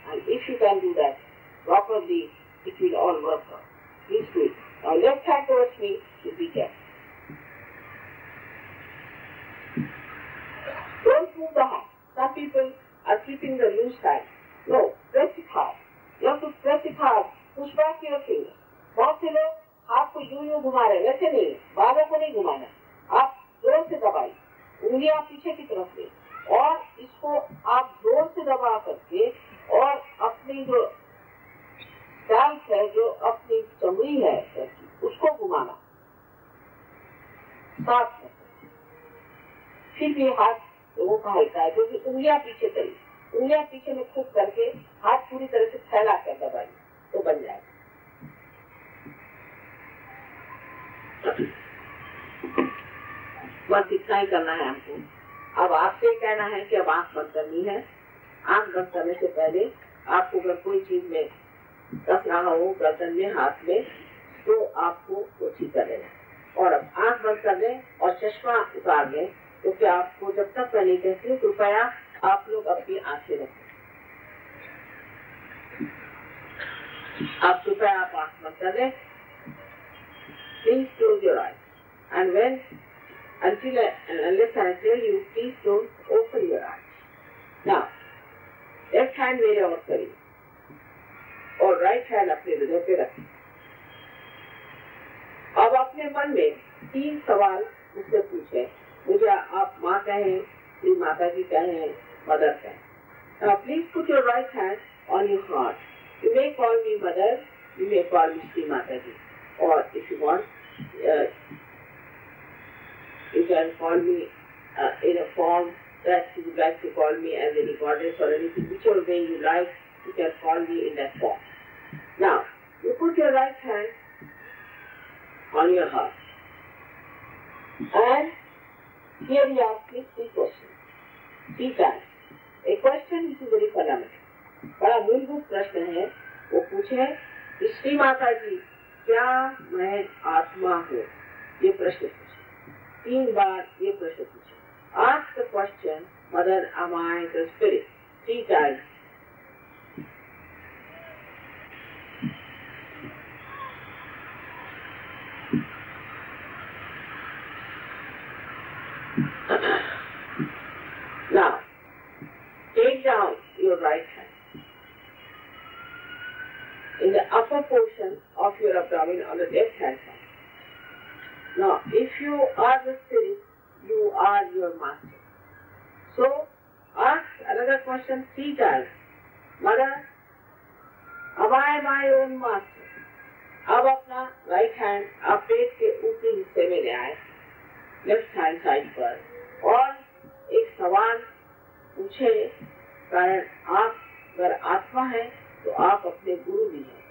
And if you can do that properly, it will all work out. Please do it. Now left hand towards me, repeat that. Don't move the hand. Some people are keeping the loose hand. No, press it hard. You have to press it hard. Push back your fingers. बहुत से लोग हाथ को यूं घुमा रहे, वैसे नहीं, बालों को नहीं घुमाना. आप जोर से दबाइए, उंगलियां पीछे की तरफ ले, और इसको आप जोर से दबा करके और अपनी जो स्कैल्प है, जो अपनी चमड़ी है, उसको घुमाना. साथ में फिर भी हाथ लोगों का हल्का है, क्योंकि उंगलियां पीछे करी, उंगलियां पीछे में खूब करके हाथ पूरी तरह से फैला कर दबाइए, तो बन जाएगा. बस इतना ही करना है हमको. अब आपसे कहना है कि अब आंख बंद करनी है. आंख बंद करने से पहले आपको अगर कोई चीज में कस रहा हो, गर्दन में, हाथ में, तो आपको वो ठीक कर लेना. और अब आंख बंद कर दें और चश्मा उतार दें. तो क्या आपको जब तक मैं नहीं कहती हूँ, कृपया आप लोग अपनी आंखें रखें. आप कृपया आप आंख बंद कर दें. Please close your eyes. And unless I tell you, please don't open your eyes. Now, left hand मेरे और करिए और राइट हैंड अपने हृदय पे रखें. अब अपने मन में 3 सवाल मुझसे पूछे. मुझे आप माँ कहें, श्री माता जी कहें, मदर कहें. Now please put your right hand on your heart. You may call me mother, you may call me Shri Mata ji, or if you want, you can call me in a form that you would like to call me as any goddess or anything, whichever way you like, you can call me in that form. Now, you put your right hand on your heart. And here we ask me 3 questions. 3 times. A question which is very fundamental. बड़ा मूलभूत प्रश्न है. वो पूछे कि श्री माता जी, क्या मैं आत्मा हूँ? ये प्रश्न पूछे. 3 बार ये प्रश्न पूछे. Ask the question, Mother, am I the spirit? 3 times. Now, take down your right hand. In the upper portion of your abdomen on the left hand side. Now, if you are the spirit, you are your master. So, ask another question 3 times. Mother, am I my own master? अब अपना राइट हैंड आप पेट के ऊपरी हिस्से में ले आए, लेफ्ट हैंड साइड पर, और एक सवाल पूछे. कारण आप अगर आत्मा है तो आप अपने गुरु भी हैं.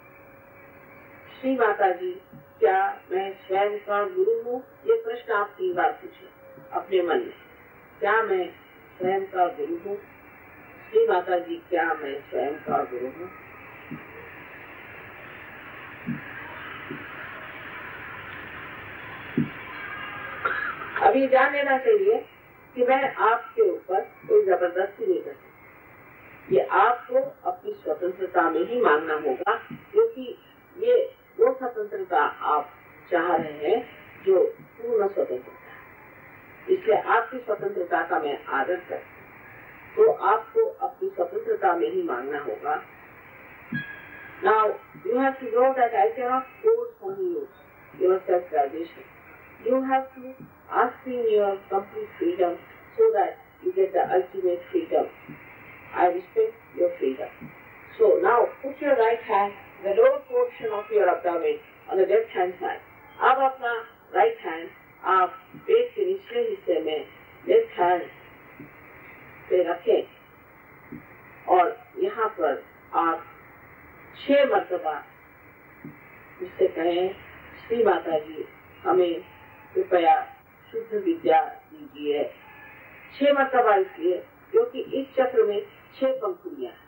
श्री माता जी, क्या मैं स्वयं का गुरु हूँ? ये प्रश्न आप 3 बार पूछे अपने मन में. क्या मैं स्वयं का गुरु हूँ? श्री माता जी, क्या मैं स्वयं का गुरु हूँ? अब ये जान लेना चाहिए कि मैं आपके ऊपर कोई जबरदस्ती नहीं करती. ये आपको अपनी स्वतंत्रता में ही मांगना होगा, क्योंकि ये वो स्वतंत्रता आप चाह रहे हैं जो पूर्ण स्वतंत्रता है. इसलिए आपकी स्वतंत्रता का मैं आदर करता हूँ, तो आपको अपनी स्वतंत्रता में ही मांगना होगा. Now you have to know that I cannot force on you your self-realization. You have to ask me your complete freedom so that you get the ultimate freedom. I respect your freedom. So now put your right hand in the lower portion of your abdomen on the left hand side. अब अपना right hand आप पेट के निचले हिस्से में लेफ्ट हैंड पे रखें और यहाँ पर आप 6 मरतबा मुझसे कहें, श्री माता जी, हमें कृपया शुद्ध विद्या दीजिए. 6 मरतबा इसलिए क्योंकि इस चक्र में 6 पंखुड़ियां हैं.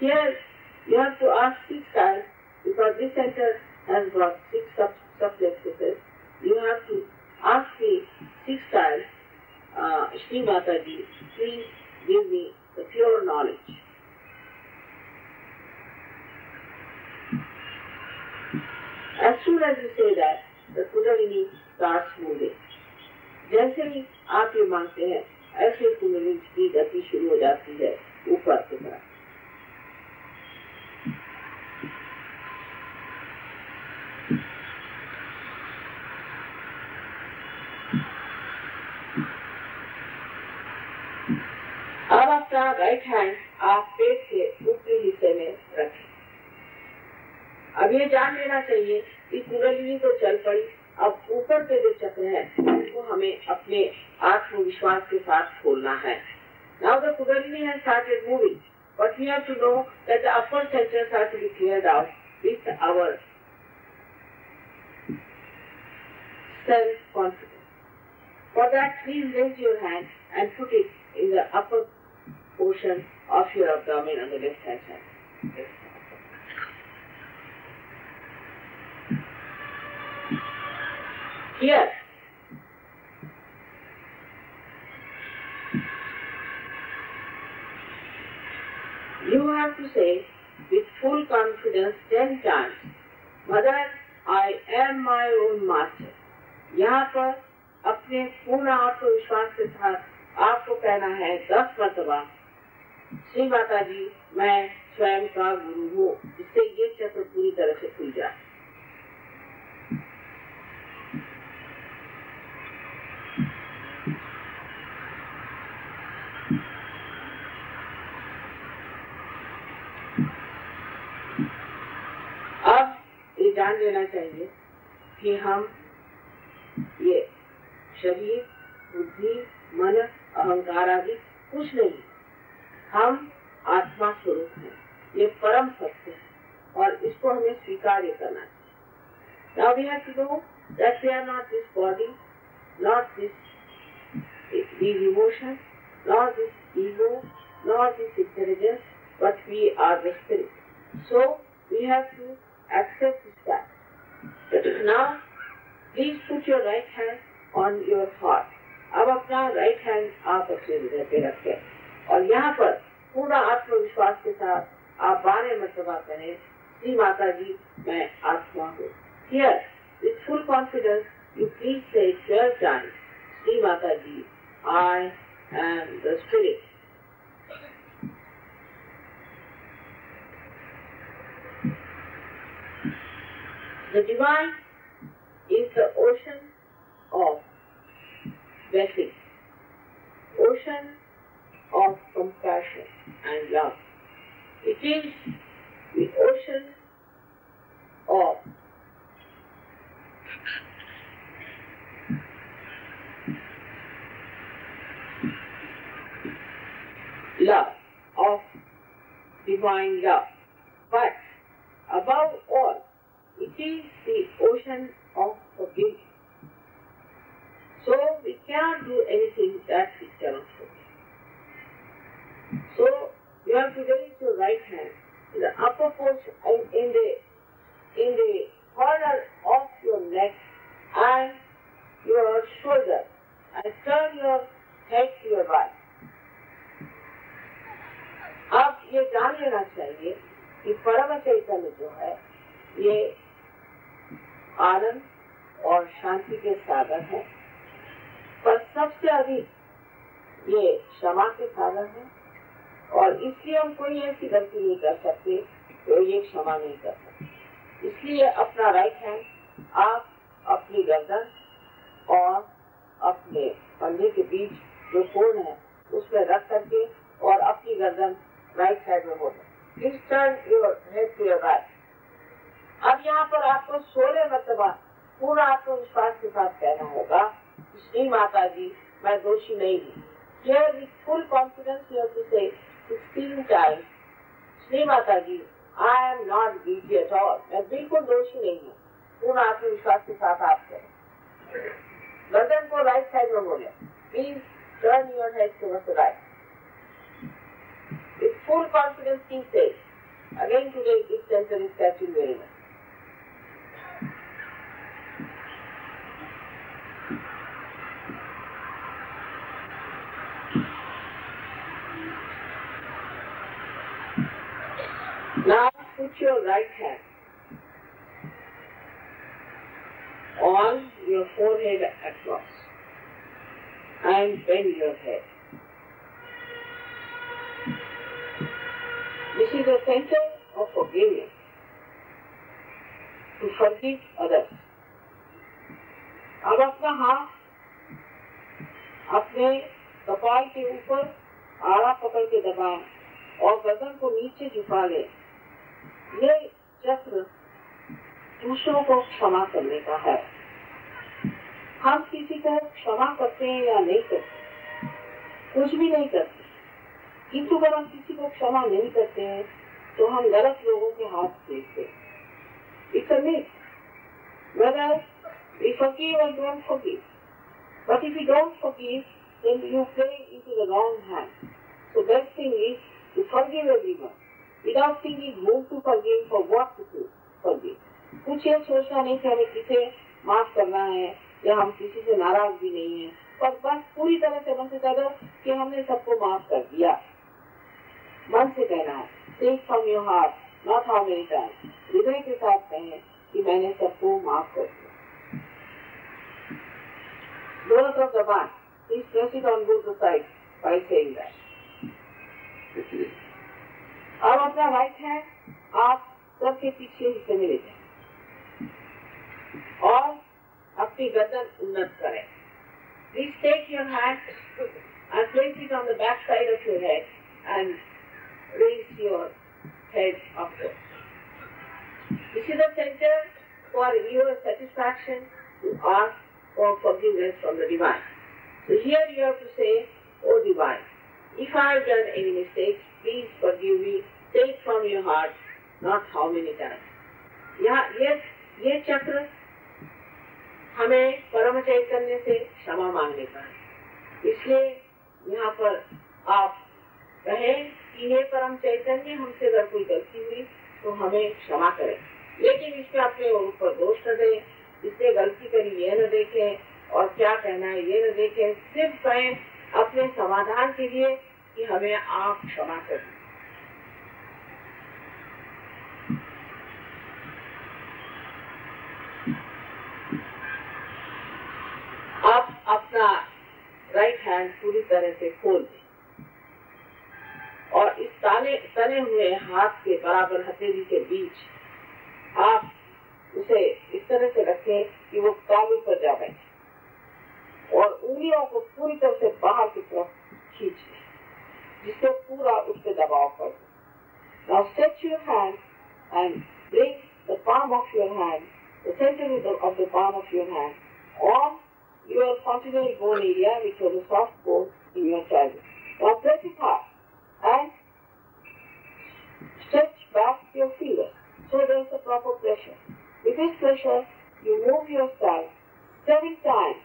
Here you have to ask 6 times because this center has got 6 subplexuses. You have to ask me 6 times, Shri Mata ji, please give me the pure knowledge. As soon as you say that, the Kundalini starts moving. जैसे ही आप ये मानते हैं, ऐसे कुंडलिनी की गति शुरू हो जाती है ऊपर की तरफ। अब अपना राइट हैंड आप पेट के ऊपरी हिस्से में रखें। अब ये जान लेना चाहिए कि कुंडलिनी तो चल पड़ी, अब ऊपर के जो चक्र है उनको हमें अपने आत्मविश्वास के साथ खोलना है। Now the Kundalini has started moving, but we have to know that the upper centers are to be cleared out with our self-confidence. For that, please raise your hand and put it in the upper portion of your abdomen on the left hand side. Here, you have to say with full confidence 10 times, Mother, I am my own master. यहाँ पर अपने पूर्ण आत्मविश्वास के साथ आपको कहना है 10 मरतबा, श्री माता जी मैं स्वयं का गुरु हूँ, जिससे ये चक्र पूरी तरह से खुल जाए। अब ये जान लेना चाहिए कि हम ये शरीर, बुद्धि, मन, अहंकार आदि कुछ नहीं, हम आत्मा स्वरूप हैं, ये परम सत्य है और इसको हमें स्वीकार करना चाहिए। Now we have to know that we are not this body, not these emotions, not this ego, not this intelligence, but we are the spirit. So we have to accept this fact. Now please put your right hand on your heart. अब अपना राइट हैंड आप अपने हृदय पे रखें और यहाँ पर पूरा आत्मविश्वास के साथ आप 12 मरतबा करें, श्री माता जी मैं आत्मा हूँ। Here, with full confidence, you please say 12 times, Shri Mata ji, I am the spirit. The divine is the ocean of blessing, ocean of compassion and love. It is the ocean of love, of divine love. But above all, it is the ocean of forgiveness. So we cannot do anything that we cannot forgive. So you have to raise your right hand in the upper portion, in the corner of your neck and your shoulder, and turn your head to your right. अब ये जान लेना चाहिए कि परम चैतन्य जो है ये आनंद और शांति के सागर है, पर सबसे अधिक ये क्षमा के सागर है और इसलिए हम कोई ऐसी गलती नहीं कर सकते तो ये क्षमा नहीं कर सकते। इसलिए अपना राइट हैंड आप अपनी गर्दन और अपने कंधे के बीच जो कोण है उसमें रख करके और अपनी गर्दन राइट साइड में मोड़ें। Please turn your head to your right. अब यहाँ पर आपको 16 मरतबा पूरा आत्मविश्वास के साथ कहना होगा, श्री माता जी मैं दोषी नहीं हूँ। Here with full confidence you have to say 16 times, Shri Mata ji I am not guilty at all. मैं बिल्कुल दोषी नहीं हूँ। पूर्ण आत्मविश्वास के साथ आप करें। गर्दन को राइट साइड में मोड़ें। Please turn your head towards the right. With full confidence he says, again today this center is catching very much. Now put your right hand on your forehead across and bend your head. This is the center of forgiveness, to forgive others. अब अपना हाथ अपने कपाल के ऊपर आड़ा पकड़ के दबाएं और गर्दन को नीचे झुका लें। ये चक्र दूसरों को क्षमा करने का है। हम किसी को क्षमा करते हैं या नहीं करते, कुछ भी नहीं करते, किंतु अगर हम किसी को क्षमा नहीं करते हैं तो हम गलत लोगों के हाथ देखते हैं। It's a myth. Whether we forgive or don't forgive. But if we don't forgive, then you play into the wrong hand. So best thing is to forgive everyone without thinking whom to forgive or what to forgive. कुछ ये सोचना नहीं कि हमें किसे माफ करना है या हम किसी से नाराज भी नहीं है, पर बस पूरी तरह से मन से कह दो कि हमने सबको माफ कर दिया। मन से कहना है, think from your heart, not how many times. हृदय के साथ कहें कि मैंने सबको माफ कर दिया। दोनों तरफ दबाएं, please press it on both the sides by saying that. अब अपना राइट हैंड आप सर के पीछे हिस्से में ले जाएं और अपनी गर्दन उन्नत करें। Please take your hand and place it on the back side of your head and raise your head upward. This is the center for your satisfaction to ask for forgiveness from the Divine. So here you have to say, "Oh Divine, if I have done any mistakes, please forgive me. Take from your heart, not how many times." यहाँ ये चक्र हमें परम चैतन्य से क्षमा मांगने का है। इसलिए यहाँ पर आप कहें कि हे परम चैतन्य, हमसे अगर कोई गलती हुई तो हमें क्षमा करें, लेकिन इसमें अपने ऊपर दोष न दें, इसने गलती करी ये न देखें और क्या कहना है ये न देखें, सिर्फ कहें अपने समाधान के लिए कि हमें आप क्षमा करें। आप अपना राइट हैंड पूरी तरह से खोल दें और इस तने हुए हाथ के बराबर हथेली के बीच आप उसे इस तरह से रखें कि वो तालू पर जा बैठे और उंगलियों को पूरी तरह से बाहर की तरफ खींच लें, जिससे पूरा उस पर दबाव पड़े। Now stretch your hand and bring the palm of your hand, the center of the palm of your hand on your fontanel bone area, which was a soft bone in your childhood. Now press it hard and stretch back your fingers so there is a proper pressure. With this pressure, you move your thigh 7 times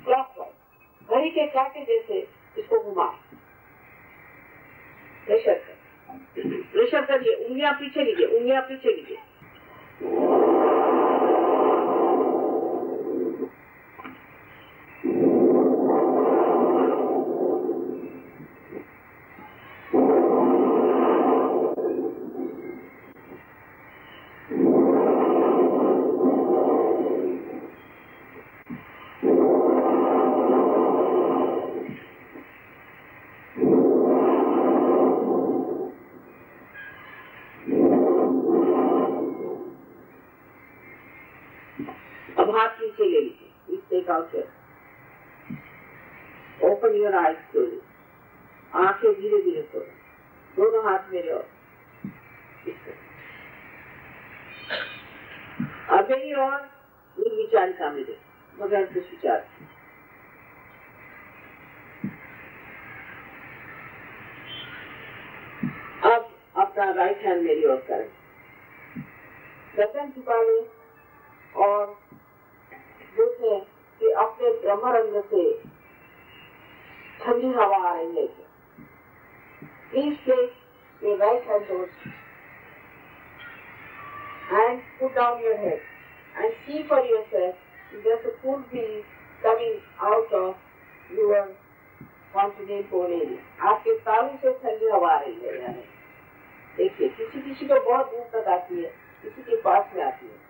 clockwise. घड़ी के कांटे जैसे इसको घुमा, प्रेशर करिए, उंगलियां पीछे लीजिए। अब हाथ नीचे ले लीजिए, please take out your, open your eyes slowly, आंखें धीरे धीरे खोलें, दोनों हाथ मेरे और अब मेरी और निर्विचारिता मिले बगैर कुछ विचार। अब अपना राइट हैंड मेरी ओर करें, गर्दन झुका लें और देखें कि अपने ब्रह्मरंध्र से ठंडी हवा आ रही है। Please place your right hand towards and put down your head and see for yourself if there's a cool breeze coming out of your continent हो रही है, आपके तालू से ठंडी हवा आ रही है। यानी देखिए, किसी किसी को बहुत दूर तक आती है, किसी के पास में आती है,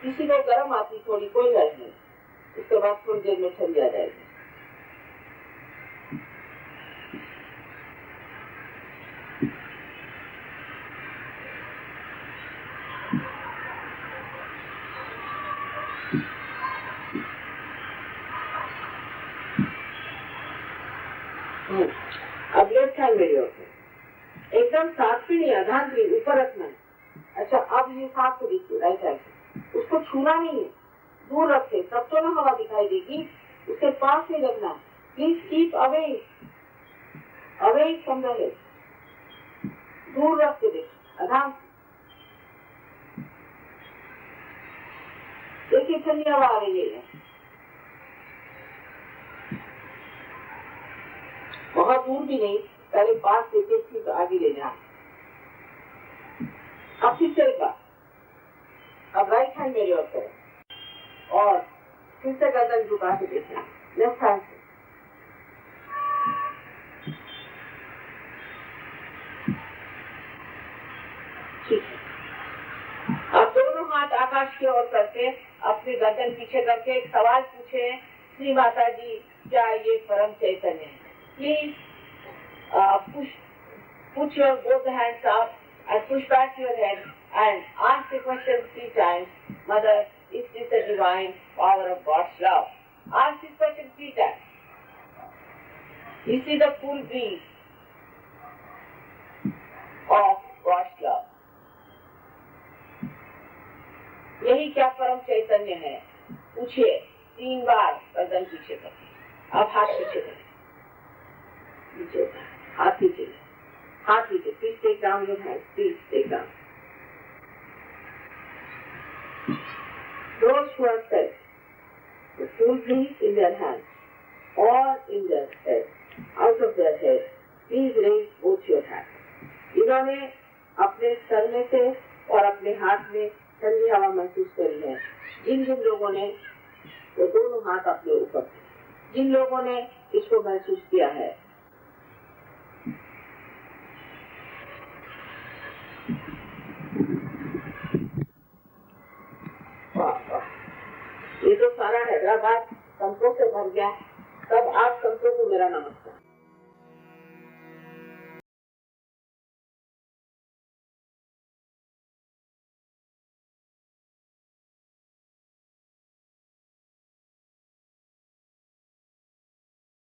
किसी को गर्म आती थोड़ी, कोई हर्ज नहीं, उसके बाद थोड़ी देर में ठंडी आ जाएगी। अब लेफ्ट हैंड मेरी ओर से एकदम साथ भी नहीं, आधार भी ऊपर रखना है। अच्छा, अब ये साथ को देखिए, राइट हैंड से उसको छूना नहीं है, दूर रखे, तब तो ना हवा दिखाई देगी, उसके पास नहीं रखना। Please keep away away from the head, दूर रख के देखिए, आधार देखिए, ठंडी हवा आ रही है, बहुत दूर भी नहीं, पहले पास देते फिर आगे ले जाए। अब फिर से एक बार, अब राइट हैंड मेरी ओर करें और फिर से गर्दन झुका के देखें लेफ्ट हैंड से। ठीक है, अब दोनों हाथ आकाश की ओर करके अपनी गर्दन पीछे करके एक सवाल पूछे, श्री माता जी, क्या ये परम चैतन्य है? Please put your both hands up and push back your head and ask the question 3 times. Mother, is this the divine power of God's love? Ask this question 3 times. You see the full breeze of God's love. यही क्या परम चैतन्य है? पूछिए 3 बार गर्दन पीछे करके। अब हाथ पीछे करें, नीचे हाथ पीछे, हाथ पीछे, please take down your hands, please take down. Those who have felt the full breeze in their hands or in their head, out of their head, please raise both your hands. इन्होंने अपने सर में से और अपने हाथ में ठंडी हवा महसूस करी है। जिन जिन लोगों ने वो दोनों हाथ अपने ऊपर, जिन लोगों ने इसको महसूस किया है, ये तो सारा हैदराबाद संतों से भर गया। तब आप संतों को मेरा नमस्कार।